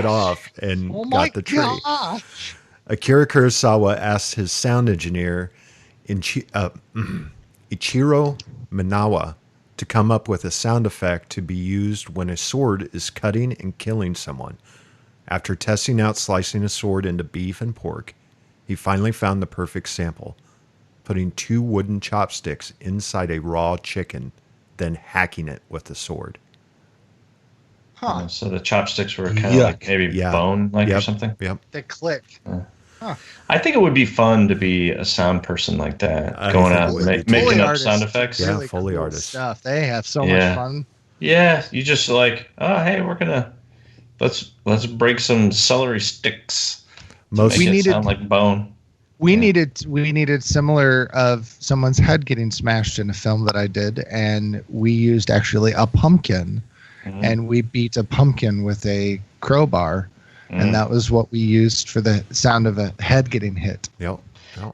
off and got the tree. Gosh. Akira Kurosawa asked his sound engineer, Ichiro Minawa, to come up with a sound effect to be used when a sword is cutting and killing someone. After testing out slicing a sword into beef and pork, he finally found the perfect sample, putting 2 wooden chopsticks inside a raw chicken, then hacking it with a sword. So the chopsticks were kind of like maybe bone-like or something? Yep. They click. I think it would be fun to be a sound person like that, going out and making up sound effects. Yeah, Foley artists. Stuff. They have so much fun. Yeah, you just like, oh, hey, we're gonna let's break some celery sticks. Make it sound like bone. We needed similar of someone's head getting smashed in a film that I did, and we used actually a pumpkin, and we beat a pumpkin with a crowbar. And that was what we used for the sound of a head getting hit. Yep.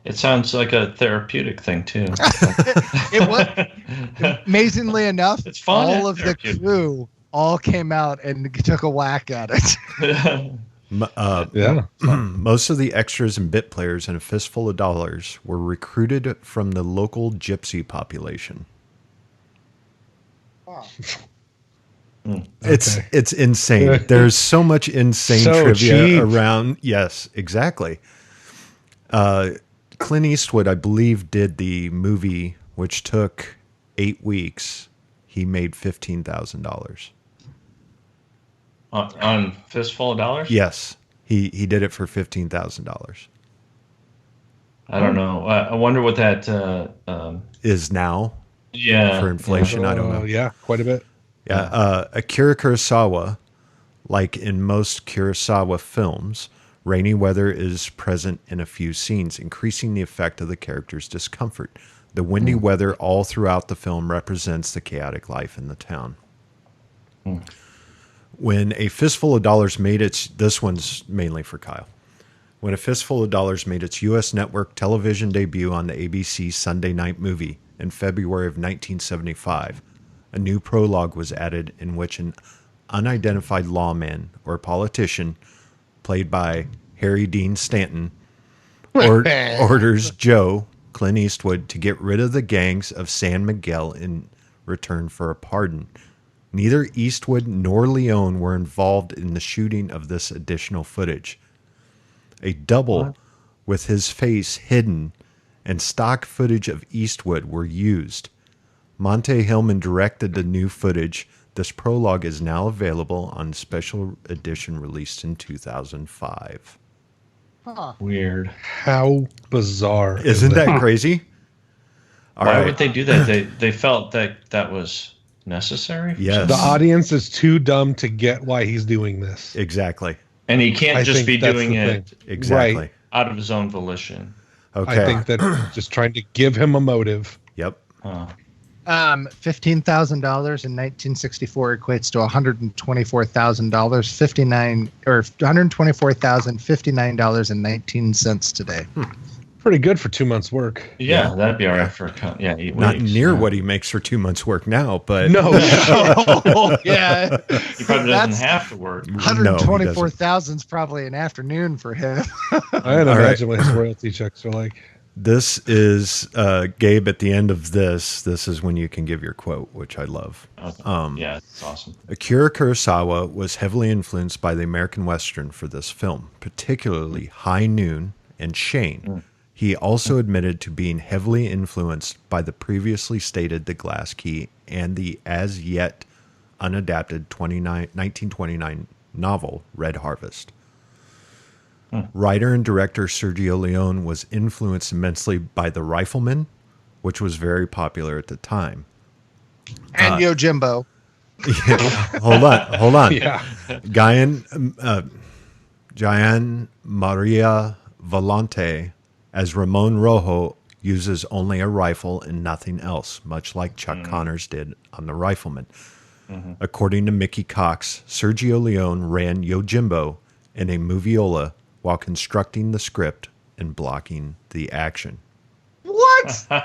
It sounds like a therapeutic thing too. It was amazingly enough. It's fun. All of the crew all came out and took a whack at it. Most of the extras and bit players in A Fistful of Dollars were recruited from the local gypsy population. Wow. It's insane. There's so much insane trivia around. Yes, exactly. Clint Eastwood, I believe, did the movie, which took 8 weeks. He made $15,000 on Fistful of Dollars. Yes, he did it for $15,000. I don't know. I wonder what that is now. Yeah, for inflation. Yeah. I don't know. Yeah, quite a bit. Yeah, Akira Kurosawa, like in most Kurosawa films, rainy weather is present in a few scenes, increasing the effect of the character's discomfort. The windy weather all throughout the film represents the chaotic life in the town. When A Fistful of Dollars made this one's mainly for Kyle. When A Fistful of Dollars made its U.S. network television debut on the ABC Sunday Night Movie in February of 1975, a new prologue was added in which an unidentified lawman or politician, played by Harry Dean Stanton, orders Joe, Clint Eastwood, to get rid of the gangs of San Miguel in return for a pardon. Neither Eastwood nor Leone were involved in the shooting of this additional footage. A double with his face hidden and stock footage of Eastwood were used. Monte Hillman directed the new footage. This prologue is now available on special edition released in 2005. Weird. How bizarre. Isn't that crazy? Why would they do that? They felt that was necessary? Yes. The audience is too dumb to get why he's doing this. Exactly. And he can't just be doing it exactly out of his own volition. Okay. I think that just trying to give him a motive. Yep. $15,000 in 1964 equates to $124,000, 59 or $124,059.19 today. Pretty good for 2 months' work. Yeah, that'd be all right for 8 weeks. Not near what he makes for 2 months' work now, but no. Yeah, he probably doesn't have to work. 124,000 is probably an afternoon for him. I'd imagine what his royalty checks are like. This is Gabe. At the end of this is when you can give your quote, which I love. Okay. Yeah, it's awesome. Akira Kurosawa was heavily influenced by the American Western for this film, particularly High Noon and Shane. He also admitted to being heavily influenced by the previously stated The Glass Key and the as yet unadapted 1929 novel Red Harvest. Writer and director Sergio Leone was influenced immensely by The Rifleman, which was very popular at the time. And Yojimbo. Hold on. Yeah. Gian Maria Volante as Ramon Rojo uses only a rifle and nothing else, much like Chuck Connors did on The Rifleman. According to Mickey Cox, Sergio Leone ran Yojimbo in a moviola while constructing the script and blocking the action. What? I'm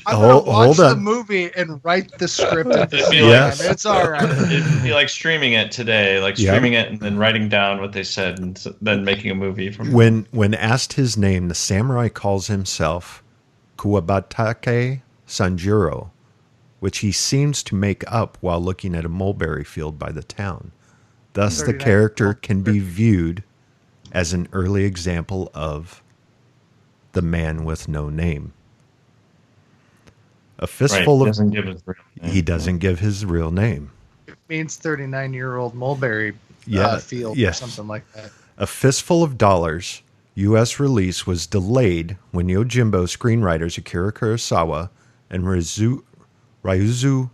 gonna watch the movie and write the script at the same time. It's all right. It'd be like streaming it today, streaming it and then writing down what they said and then making a movie from it. When asked his name, the samurai calls himself Kuwabatake Sanjuro, which he seems to make up while looking at a mulberry field by the town. Thus, the character can be viewed as an early example of the man with no name. A fistful of... He doesn't give his real name. It means 39-year-old mulberry field or something like that. A Fistful of Dollars' U.S. release was delayed when Yojimbo screenwriters Akira Kurosawa and Ryuzu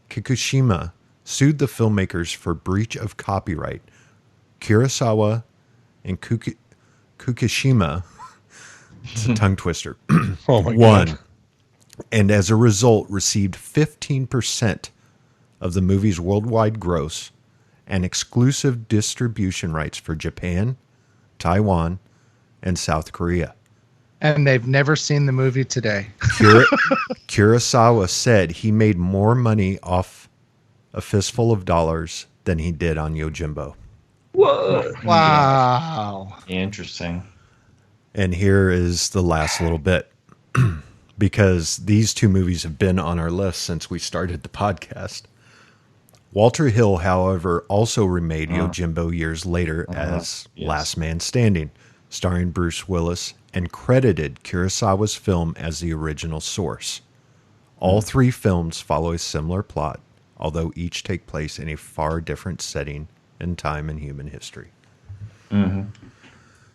Kikushima sued the filmmakers for breach of copyright. Kurosawa and Kikushima, it's a tongue twister, won, and as a result received 15% of the movie's worldwide gross and exclusive distribution rights for Japan, Taiwan, and South Korea. And they've never seen the movie today. Kurosawa said he made more money off A Fistful of Dollars than he did on Yojimbo. Whoa. Wow. Interesting. And here is the last little bit. Because these two movies have been on our list since we started the podcast. Walter Hill, however, also remade Yojimbo years later as Last Man Standing, starring Bruce Willis, and credited Kurosawa's film as the original source. All three films follow a similar plot, although each take place in a far different setting and time in human history.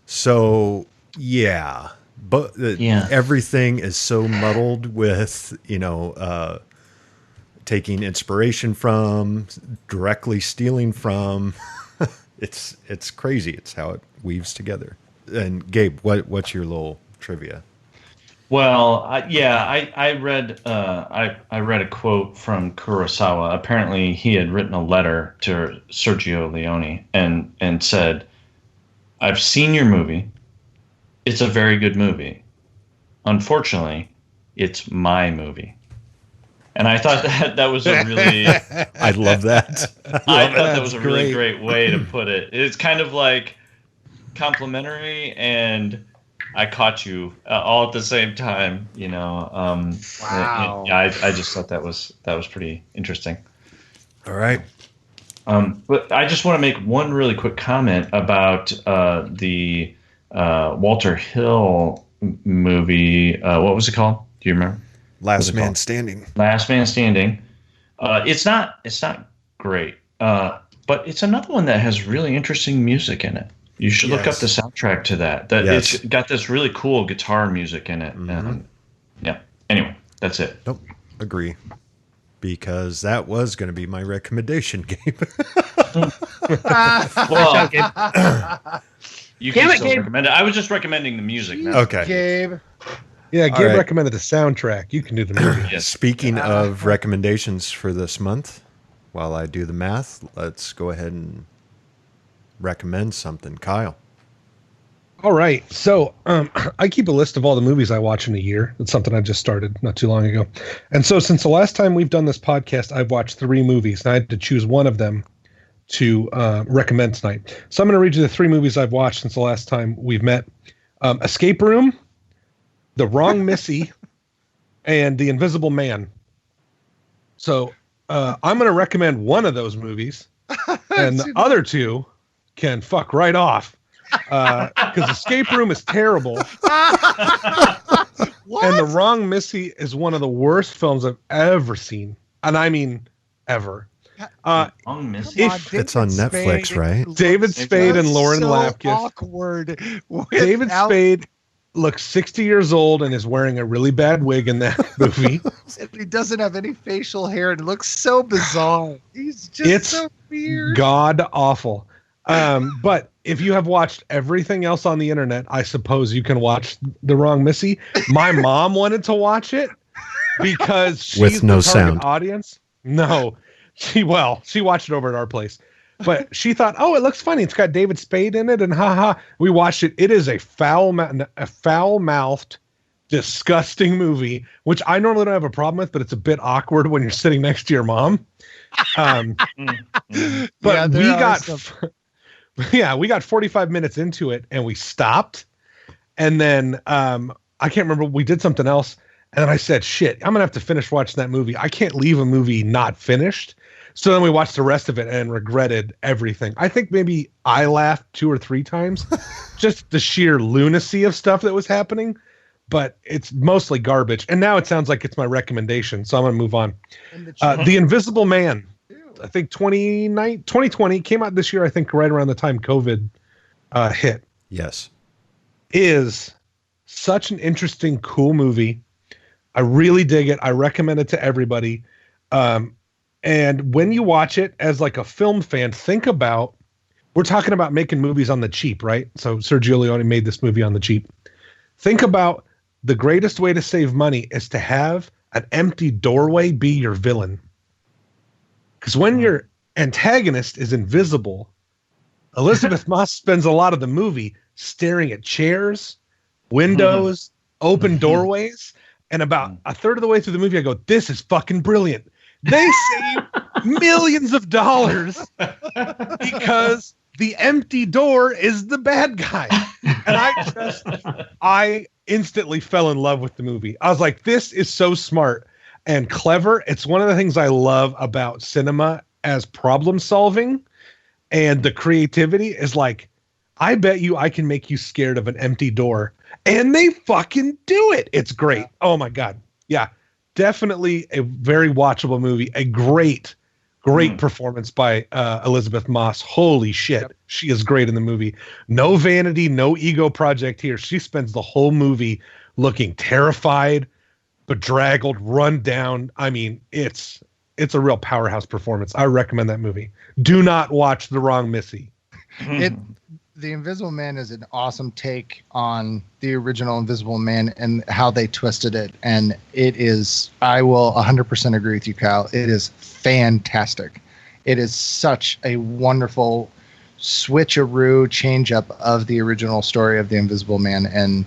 So, yeah. But everything is so muddled with, taking inspiration from, directly stealing from. It's crazy. It's how it weaves together. And Gabe, what's your little trivia? Well, I read I read a quote from Kurosawa. Apparently, he had written a letter to Sergio Leone and said, "I've seen your movie. It's a very good movie. Unfortunately, it's my movie." And I thought that was a really... I love that. I thought that was a really great way to put it. It's kind of like complimentary and I caught you all at the same time, Wow. I just thought that was pretty interesting. All right. But I just want to make one really quick comment about the Walter Hill movie. What was it called? Do you remember? Last Man Standing. Last Man Standing. It's not great, but it's another one that has really interesting music in it. You should look up the soundtrack to that. It's got this really cool guitar music in it. And, anyway, that's it. Nope. Agree. Because that was going to be my recommendation, Gabe. Well, you can still recommend it. I was just recommending the music. Now. Okay. Gabe. Yeah, Gabe recommended the soundtrack. You can do the movie. Yes. Speaking of recommendations for this month, while I do the math, let's go ahead and recommend something. Kyle. All right. So I keep a list of all the movies I watch in a year. That's something I just started not too long ago. And so since the last time we've done this podcast, I've watched 3 movies, and I had to choose one of them to recommend tonight. So I'm going to read you the 3 movies I've watched since the last time we've met. Escape Room, The Wrong Missy, and The Invisible Man. So I'm going to recommend one of those movies, and the other 2 can fuck right off. Because Escape Room is terrible. And The Wrong Missy is one of the worst films I've ever seen. And I mean, ever. Wrong Missy? It's on Netflix, right? David Spade and Lauren Lapkus. Awkward. David Spade looks 60 years old and is wearing a really bad wig in that movie. He doesn't have any facial hair and it looks so bizarre. He's just so weird. God awful. But if you have watched everything else on the internet, I suppose you can watch The Wrong Missy. My mom wanted to watch it because she's with no the target sound audience. No, she watched it over at our place, but she thought, oh, it looks funny. It's got David Spade in it, and we watched it. It is a foul-mouthed, disgusting movie, which I normally don't have a problem with, but it's a bit awkward when you're sitting next to your mom. But we got 45 minutes into it and we stopped. And then I can't remember. We did something else. And then I said, shit, I'm going to have to finish watching that movie. I can't leave a movie not finished. So then we watched the rest of it and regretted everything. I think maybe I laughed 2 or 3 times. Just the sheer lunacy of stuff that was happening. But it's mostly garbage. And now it sounds like it's my recommendation. So I'm going to move on. The Invisible Man. I think 2020 came out this year. I think right around the time COVID hit. Yes. Is such an interesting, cool movie. I really dig it. I recommend it to everybody. And when you watch it as like a film fan, think about, we're talking about making movies on the cheap, right? So Sergio Leone made this movie on the cheap. Think about the greatest way to save money is to have an empty doorway be your villain. Because when your antagonist is invisible, Elizabeth Moss spends a lot of the movie staring at chairs, windows, open doorways. And about a third of the way through the movie, I go, this is fucking brilliant. They save millions of dollars because the empty door is the bad guy. And I instantly fell in love with the movie. I was like, this is so smart and clever. It's one of the things I love about cinema as problem solving, and the creativity is like, I bet you I can make you scared of an empty door. And they fucking do it. It's great. Oh my God. Yeah. Definitely a very watchable movie. A great performance by Elizabeth Moss. Holy shit. Yep. She is great in the movie. No vanity, no ego project here. She spends the whole movie looking terrified, bedraggled, run down. I mean, it's a real powerhouse performance. I recommend that movie. Do not watch The Wrong Missy. The Invisible Man is an awesome take on the original Invisible Man and how they twisted it. And it is, I will 100% agree with you, Kyle. It is fantastic. It is such a wonderful switcheroo change up of the original story of the Invisible Man. And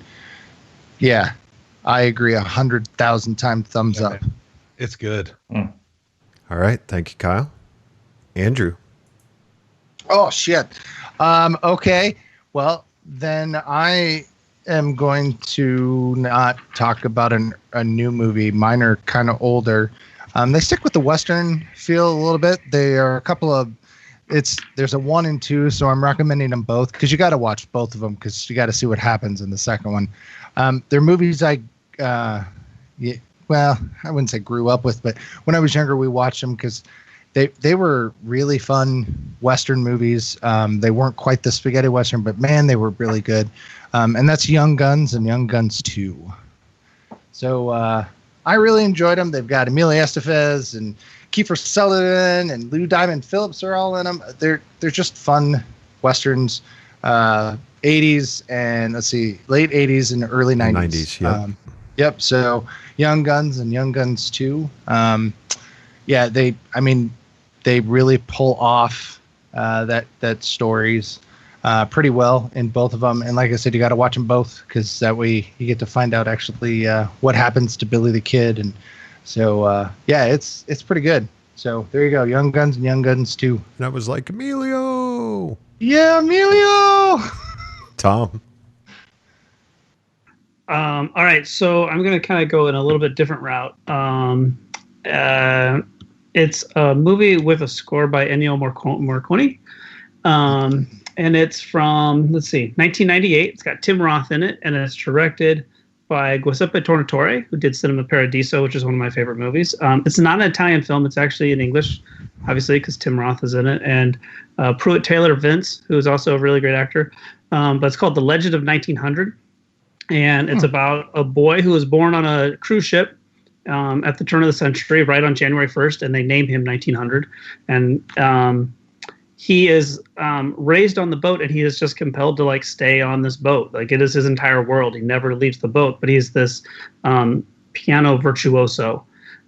yeah, I agree 100,000 times thumbs up. It's good. All right. Thank you, Kyle. Andrew. Oh, shit. Okay. Well, then I am going to not talk about a new movie. Mine are kind of older. They stick with the Western feel a little bit. They are a couple of, there's a 1 and 2, so I'm recommending them both because you got to watch both of them because you got to see what happens in the second one. They're movies I wouldn't say grew up with, but when I was younger, we watched them because they were really fun Western movies. They weren't quite the spaghetti Western, but man, they were really good. And that's Young Guns and Young Guns 2. So I really enjoyed them. They've got Emilio Estevez and Kiefer Sutherland and Lou Diamond Phillips are all in them. They're just fun Westerns, 80s and late 80s and early 90s. Yeah. Yep. So Young Guns and Young Guns 2. Yeah, they really pull off that stories pretty well in both of them. And like I said, you got to watch them both because that way you get to find out actually what happens to Billy the Kid. And so, yeah, it's pretty good. So there you go. Young Guns and Young Guns 2. And I was like, Emilio. Yeah, Emilio. Tom. All right. So I'm going to kind of go in a little bit different route. It's a movie with a score by Ennio Morricone. And it's from, 1998. It's got Tim Roth in it, and it's directed by Giuseppe Tornatore, who did Cinema Paradiso, which is one of my favorite movies. It's not an Italian film. It's actually in English, obviously, because Tim Roth is in it. And Pruitt Taylor Vince, who is also a really great actor. But it's called The Legend of 1900. And it's about a boy who was born on a cruise ship at the turn of the century, right on January 1st, and they name him 1900. And he is raised on the boat, and he is just compelled to stay on this boat. Like, it is his entire world. He never leaves the boat, but he's this piano virtuoso.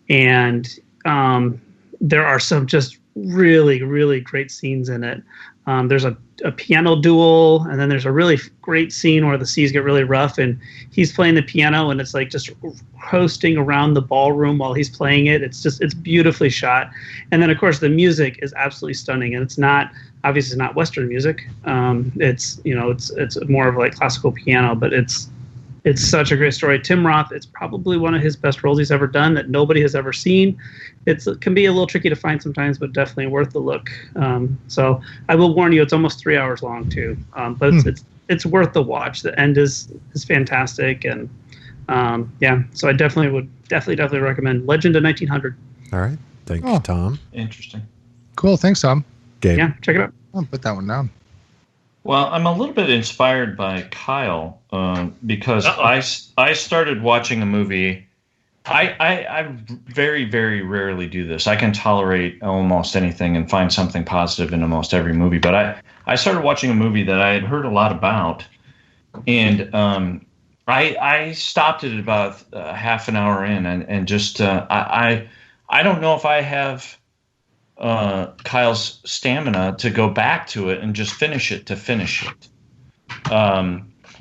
And there are some just really, really great scenes in it. There's a piano duel, and then there's a really great scene where the seas get really rough, and he's playing the piano, and it's like just coasting around the ballroom while he's playing it. It's beautifully shot. And then, of course, the music is absolutely stunning, and it's obviously not Western music. It's more of like classical piano, but it's such a great story. Tim Roth, it's probably one of his best roles he's ever done that nobody has ever seen. It can be a little tricky to find sometimes, but definitely worth the look. So I will warn you, it's almost 3 hours long too. But it's worth the watch. The end is fantastic, and so I would definitely recommend Legend of 1900. All right, thank you, Tom. Interesting. Cool, thanks, Tom. Gabe. Yeah, check it out. I'll put that one down. Well, I'm a little bit inspired by Kyle because I started watching a movie. I very, very rarely do this. I can tolerate almost anything and find something positive in almost every movie. But I started watching a movie that I had heard a lot about, and I stopped it about half an hour in, and just I don't know if I have Kyle's stamina to go back to it and just finish it.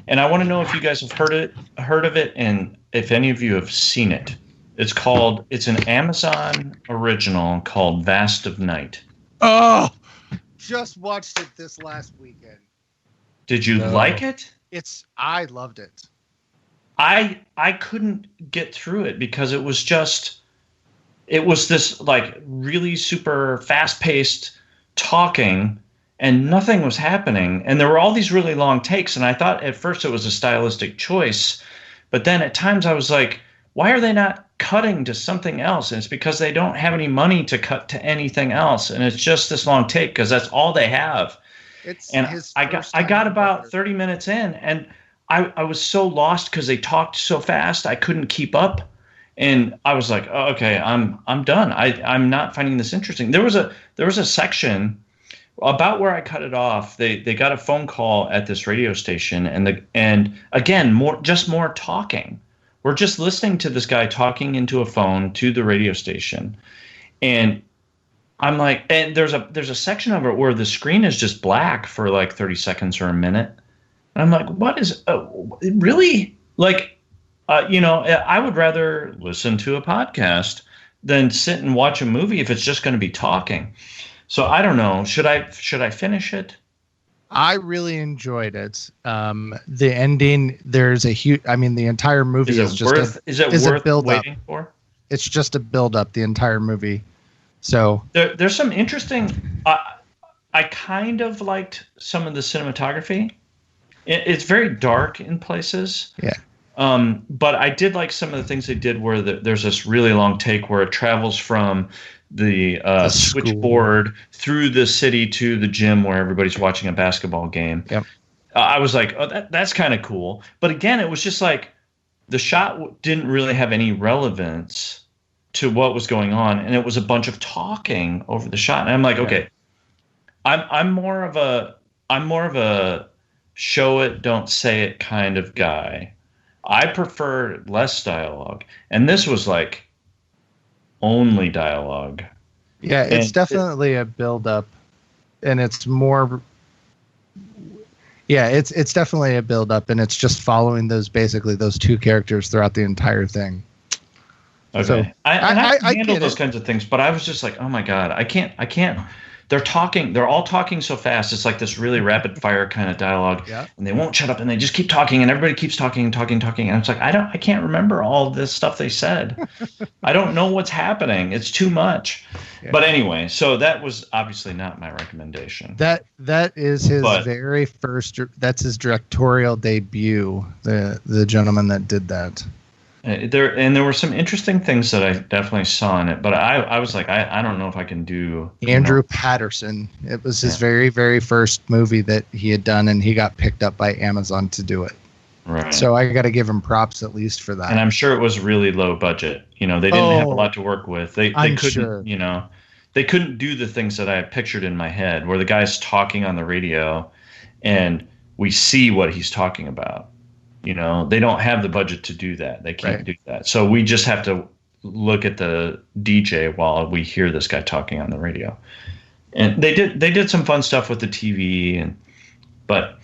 And I want to know if you guys have heard of it, and if any of you have seen it. It's an Amazon original called Vast of Night. Oh, just watched it this last weekend. Did you like it? I loved it. I couldn't get through it because it was this like really super fast-paced talking, and nothing was happening, and there were all these really long takes, and I thought at first it was a stylistic choice, but then at times I was like, why are they not cutting to something else? And it's because they don't have any money to cut to anything else, and it's just this long take because that's all they have. I got about 30 minutes in, and I was so lost because they talked so fast I couldn't keep up. And I was like, oh, okay, I'm done. I'm not finding this interesting. There was a section about where I cut it off. They got a phone call at this radio station, and again more talking. We're just listening to this guy talking into a phone to the radio station, and I'm like, and there's a section of it where the screen is just black for like 30 seconds or a minute, and I'm like, what is really like? I would rather listen to a podcast than sit and watch a movie if it's just going to be talking. So I don't know. Should I finish it? I really enjoyed it. The ending, there's a huge. I mean, the entire movie is worth waiting for? It's just a build up. The entire movie. So there's some interesting. I kind of liked some of the cinematography. It's very dark in places. Yeah. But I did like some of the things they did where there's this really long take where it travels from the switchboard through the city to the gym where everybody's watching a basketball game. Yep. I was like, oh, that's kind of cool. But again, it was just like the shot didn't really have any relevance to what was going on, and it was a bunch of talking over the shot. And I'm like, okay, I'm more of a show it, don't say it kind of guy. I prefer less dialogue, and this was like only dialogue. Yeah, it's definitely a build-up, and it's more. Yeah, it's definitely a build-up, and it's just following those two characters throughout the entire thing. Okay, so, I handle those kinds of things, but I was just like, oh my god, I can't. They're all talking so fast. It's like this really rapid fire kind of dialogue, and they won't shut up, and they just keep talking, and everybody keeps talking and talking, and it's like I can't remember all this stuff they said. I don't know what's happening. It's too much. Yeah. But anyway, so that was obviously not my recommendation. That is his very first. That's his directorial debut. The gentleman that did that. There were some interesting things that I definitely saw in it, but I was like, I don't know if I can do. Andrew Patterson. It was his very, very first movie that he had done, and he got picked up by Amazon to do it. Right. So I got to give him props at least for that. And I'm sure it was really low budget. They didn't have a lot to work with. They couldn't, sure. They couldn't do the things that I had pictured in my head, where the guy's talking on the radio, and we see what he's talking about. They don't have the budget to do that. They can't do that. So we just have to look at the DJ while we hear this guy talking on the radio. And they did some fun stuff with the TV, but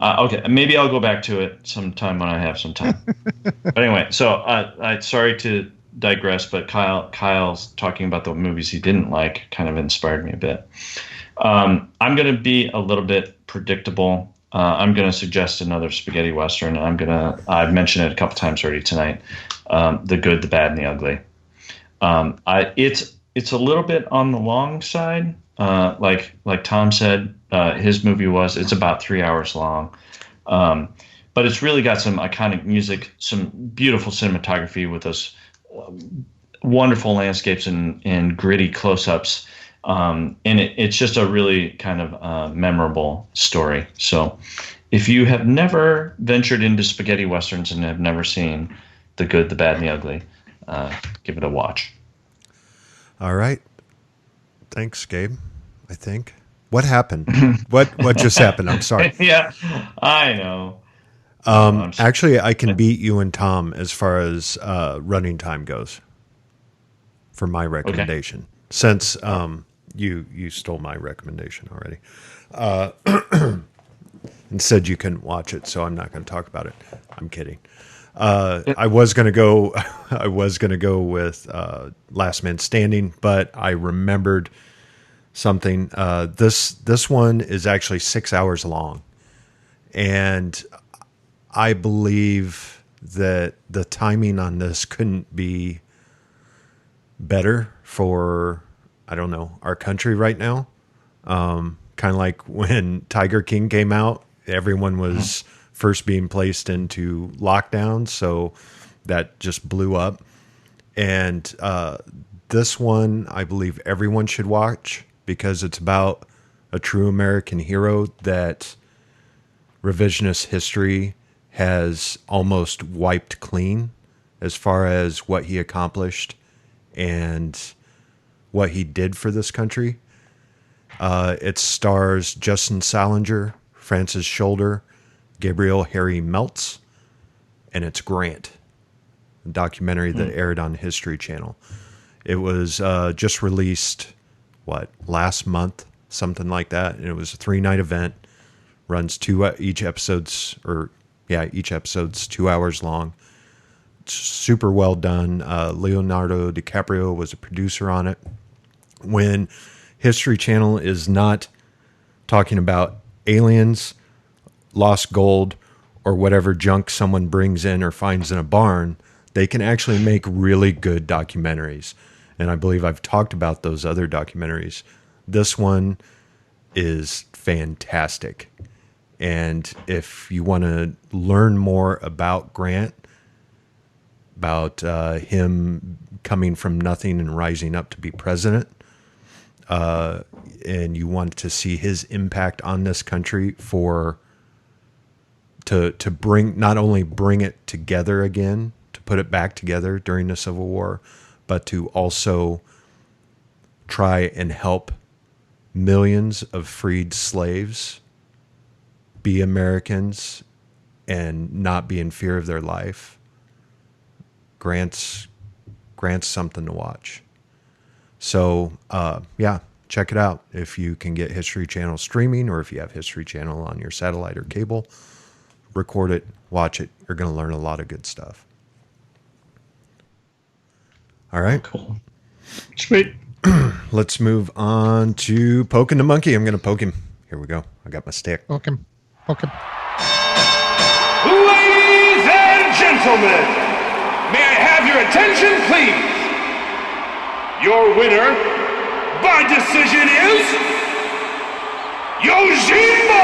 okay, maybe I'll go back to it sometime when I have some time. But anyway, so I sorry to digress, but Kyle's talking about the movies he didn't like kind of inspired me a bit. I'm going to be a little bit predictable. I'm going to suggest another spaghetti western. I've mentioned it a couple times already tonight. The Good, the Bad, and the Ugly. It's a little bit on the long side. Like Tom said, his movie was. It's about 3 hours long. But it's really got some iconic music, some beautiful cinematography with those wonderful landscapes and gritty close-ups. And it's just a really kind of memorable story. So if you have never ventured into spaghetti westerns and have never seen The Good, the Bad, and the Ugly, give it a watch. All right. Thanks, Gabe, I think. What happened? What just happened? I'm sorry. Yeah, I know. Actually, I can beat you and Tom as far as running time goes for my recommendation. Okay. Since you stole my recommendation already and said you couldn't watch it, so I'm not going to talk about it. I'm kidding. I was going to go. I was going to go with Last Man Standing, but I remembered something. This one is actually 6 hours long, and I believe that the timing on this couldn't be better for, I don't know, our country right now. Kind of like when Tiger King came out, everyone was first being placed into lockdown, so that just blew up. And this one, I believe everyone should watch because it's about a true American hero that revisionist history has almost wiped clean as far as what he accomplished and what he did for this country. It stars Justin Salinger, Francis Shoulder, Gabriel Harry Meltz, and it's Grant, a documentary that aired on History Channel. It was just released, last month, something like that, and it was a 3-night event. Runs each episode's 2 hours long. It's super well done. Leonardo DiCaprio was a producer on it. When History Channel is not talking about aliens, lost gold, or whatever junk someone brings in or finds in a barn, they can actually make really good documentaries. And I believe I've talked about those other documentaries. This one is fantastic. And if you want to learn more about Grant, about him coming from nothing and rising up to be president, and you want to see his impact on this country to bring, not only bring it together again, to put it back together during the Civil War, but to also try and help millions of freed slaves be Americans and not be in fear of their life. Grant's something to watch. So, check it out if you can get History Channel streaming, or if you have History Channel on your satellite or cable. Record it, watch it. You're going to learn a lot of good stuff. All right. Cool. Sweet. Let's move on to poking the monkey. I'm going to poke him. Here we go. I got my stick. Poke him. Ladies and gentlemen, may I have your attention, please? Your winner by decision is Yojimbo!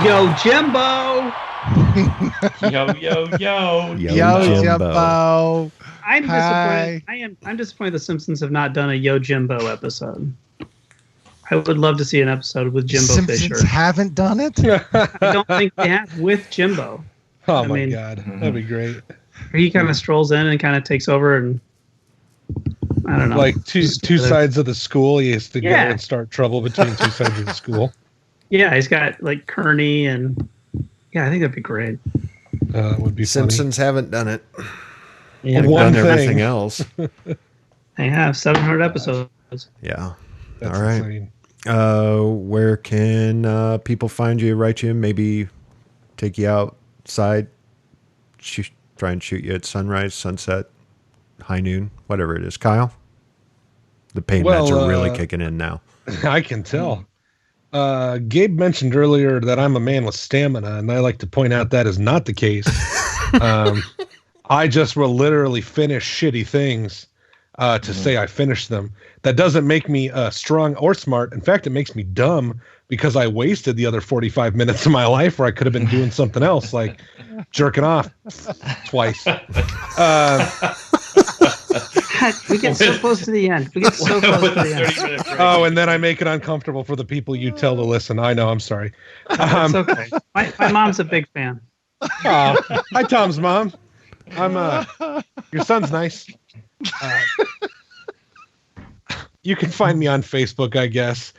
Yojimbo! Yojimbo! I'm disappointed. I'm disappointed the Simpsons have not done a Yojimbo episode. I would love to see an episode with Jimbo Simpsons Fisher. Haven't done it? I don't think they have with Jimbo. Oh, my God. That'd be great. He kind of strolls in and kind of takes over, and I don't know. Like two sides of the school. He has to go and start trouble between two sides of the school. Yeah, he's got like Kearney, and I think that'd be great. Would be Simpsons haven't done it. Yeah, they've done everything else. They have 700 episodes. Yeah. That's all right. insane. Where can people find you, write you, maybe take you outside, try and shoot you at sunrise, sunset, high noon, whatever it is? Kyle? The pain meds are really kicking in now. I can tell. Gabe mentioned earlier that I'm a man with stamina, and I like to point out that is not the case. I just will literally finish shitty things to say I finished them. That doesn't make me strong or smart. In fact, it makes me dumb because I wasted the other 45 minutes of my life where I could have been doing something else, like jerking off twice. We get so close to the end. We get so close to the end. Oh, and then I make it uncomfortable for the people you tell to listen. I know. I'm sorry. It's okay. My mom's a big fan. Oh, hi, Tom's mom. Your son's nice. You can find me on Facebook, I guess.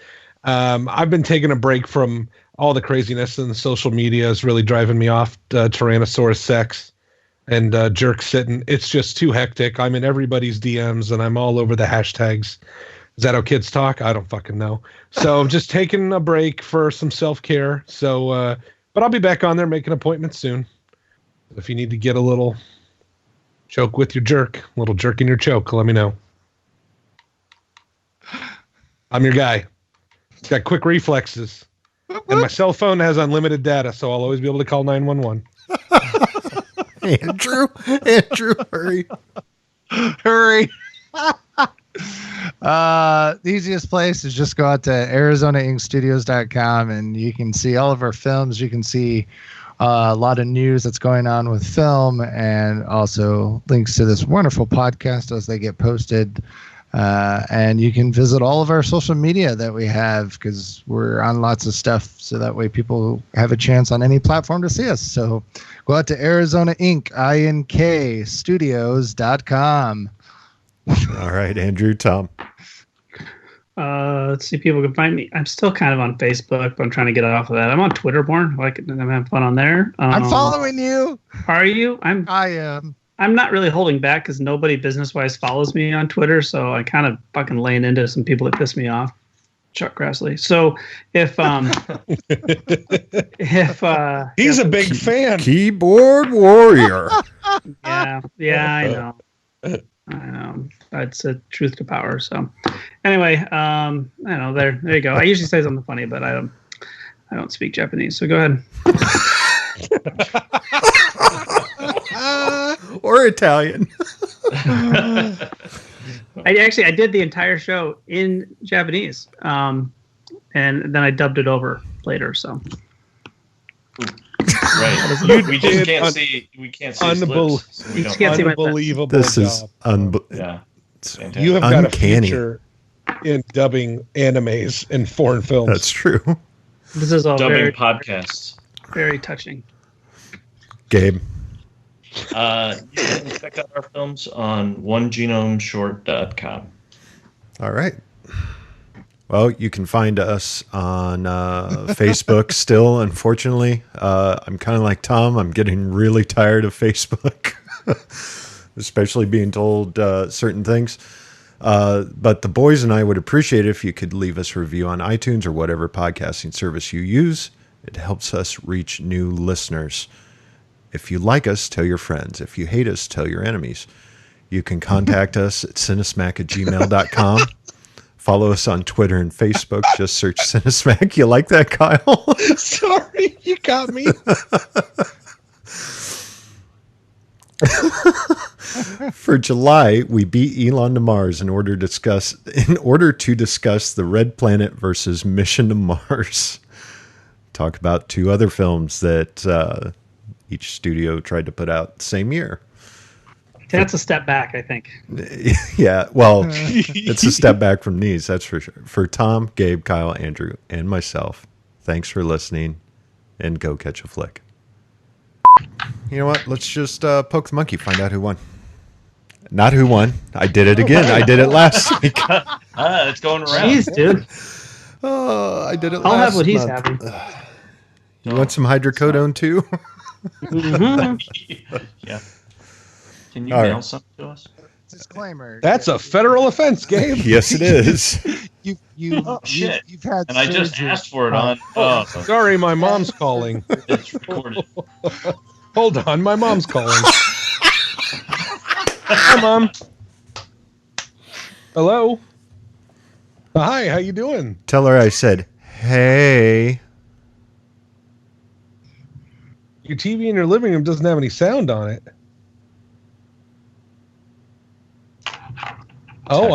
I've been taking a break from all the craziness in the social media. Is really driving me off. Tyrannosaurus sex and jerk sitting. It's just too hectic. I'm in everybody's DMs and I'm all over the hashtags. Is that how kids talk? I don't fucking know. So I'm just taking a break for some self-care. So, but I'll be back on there making appointments soon. If you need to get a little choke with your jerk, a little jerk in your choke, let me know. I'm your guy. It's got quick reflexes. And my cell phone has unlimited data, so I'll always be able to call 911. Andrew, hurry. Hurry. The easiest place is just go out to ArizonaInkStudios.com and you can see all of our films. You can see a lot of news that's going on with film and also links to this wonderful podcast as they get posted. And you can visit all of our social media that we have because we're on lots of stuff so that way people have a chance on any platform to see us. So go out to Arizona Inc. INK Studios.com. All right, Andrew, Tom. Let's see if people can find me. I'm still kind of on Facebook, but I'm trying to get off of that. I'm on Twitter more. I'm having fun on there. I'm following you. Are you? I am. I'm not really holding back because nobody business-wise follows me on Twitter, so I kind of fucking laying into some people that piss me off. Chuck Grassley. So if he's a big fan. Keyboard warrior. Yeah, I know. That's a truth to power. So anyway, I know there you go. I usually say something funny, but I don't speak Japanese. So go ahead. Or Italian. I did the entire show in Japanese, and then I dubbed it over later. So, right, we just can't see. We can't see. You just can't see my lips. Unbelievable. This is yeah. You have got uncanny. a future in dubbing animes and foreign films. That's true. This is all dubbing very, podcasts. very touching. Gabe. You can check out our films on onegenomeshort.com. All right. Well, you can find us on Facebook still, unfortunately. I'm kind of like Tom. I'm getting really tired of Facebook, especially being told certain things. But the boys and I would appreciate it if you could leave us a review on iTunes or whatever podcasting service you use. It helps us reach new listeners. If you like us, tell your friends. If you hate us, tell your enemies. You can contact us at cinesmack@gmail.com. Follow us on Twitter and Facebook. Just search Cinesmack. You like that, Kyle? Sorry, you got me. For July, we beat Elon to Mars in order to discuss the Red Planet versus Mission to Mars. Talk about two other films that each studio tried to put out the same year. That's a step back, I think. Yeah, well, it's a step back from these, that's for sure. For Tom, Gabe, Kyle, Andrew, and myself, thanks for listening, and go catch a flick. You know what? Let's just poke the monkey, find out who won. Not who won. I did it again. I did it last week. It's going around. Jeez, dude. Oh, I did it I'll last have what he's month. having. You want some hydrocodone too? Mm-hmm. Yeah. Can you All mail right. something to us? Disclaimer. That's a federal offense, Gabe. Yes, it is. Shit. You've had And I just surgery. asked for it on. Sorry, my mom's calling. It's recorded. Hold on, my mom's calling. Hi, Mom. Hello. Hi, how you doing? Tell her I said, hey. Your TV in your living room doesn't have any sound on it. Oh,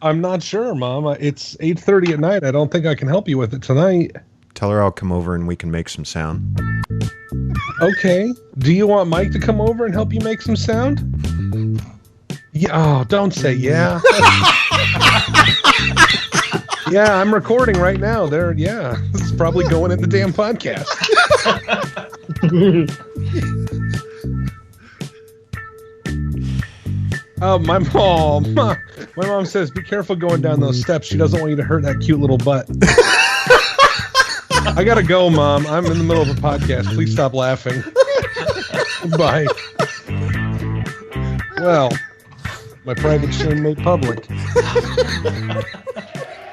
I'm not sure, Mom. It's 8:30 at night. I don't think I can help you with it tonight. Tell her I'll come over and we can make some sound. Okay. Do you want Mike to come over and help you make some sound? Yeah. Oh, don't say yeah. Yeah, I'm recording right now. Yeah, it's probably going in the damn podcast. Oh, my mom says, be careful going down those steps. She doesn't want you to hurt that cute little butt. I gotta go, Mom. I'm in the middle of a podcast. Please stop laughing. Bye. Well, my private shame made public.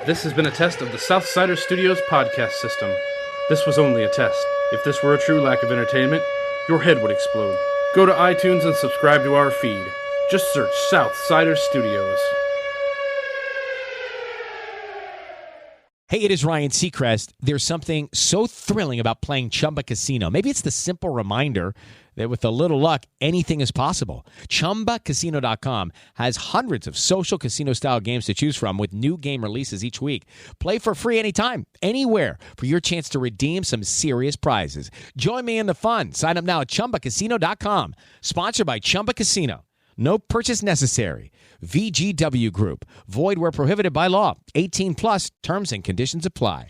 This has been a test of the Southsider Studios podcast system. This was only a test. If this were a true lack of entertainment, your head would explode. Go to iTunes and subscribe to our feed. Just search Southsider Studios. Hey, it is Ryan Seacrest. There's something so thrilling about playing Chumba Casino. Maybe it's the simple reminder that with a little luck, anything is possible. ChumbaCasino.com has hundreds of social casino-style games to choose from with new game releases each week. Play for free anytime, anywhere for your chance to redeem some serious prizes. Join me in the fun. Sign up now at ChumbaCasino.com. Sponsored by Chumba Casino. No purchase necessary. VGW Group. Void where prohibited by law. 18 plus terms and conditions apply.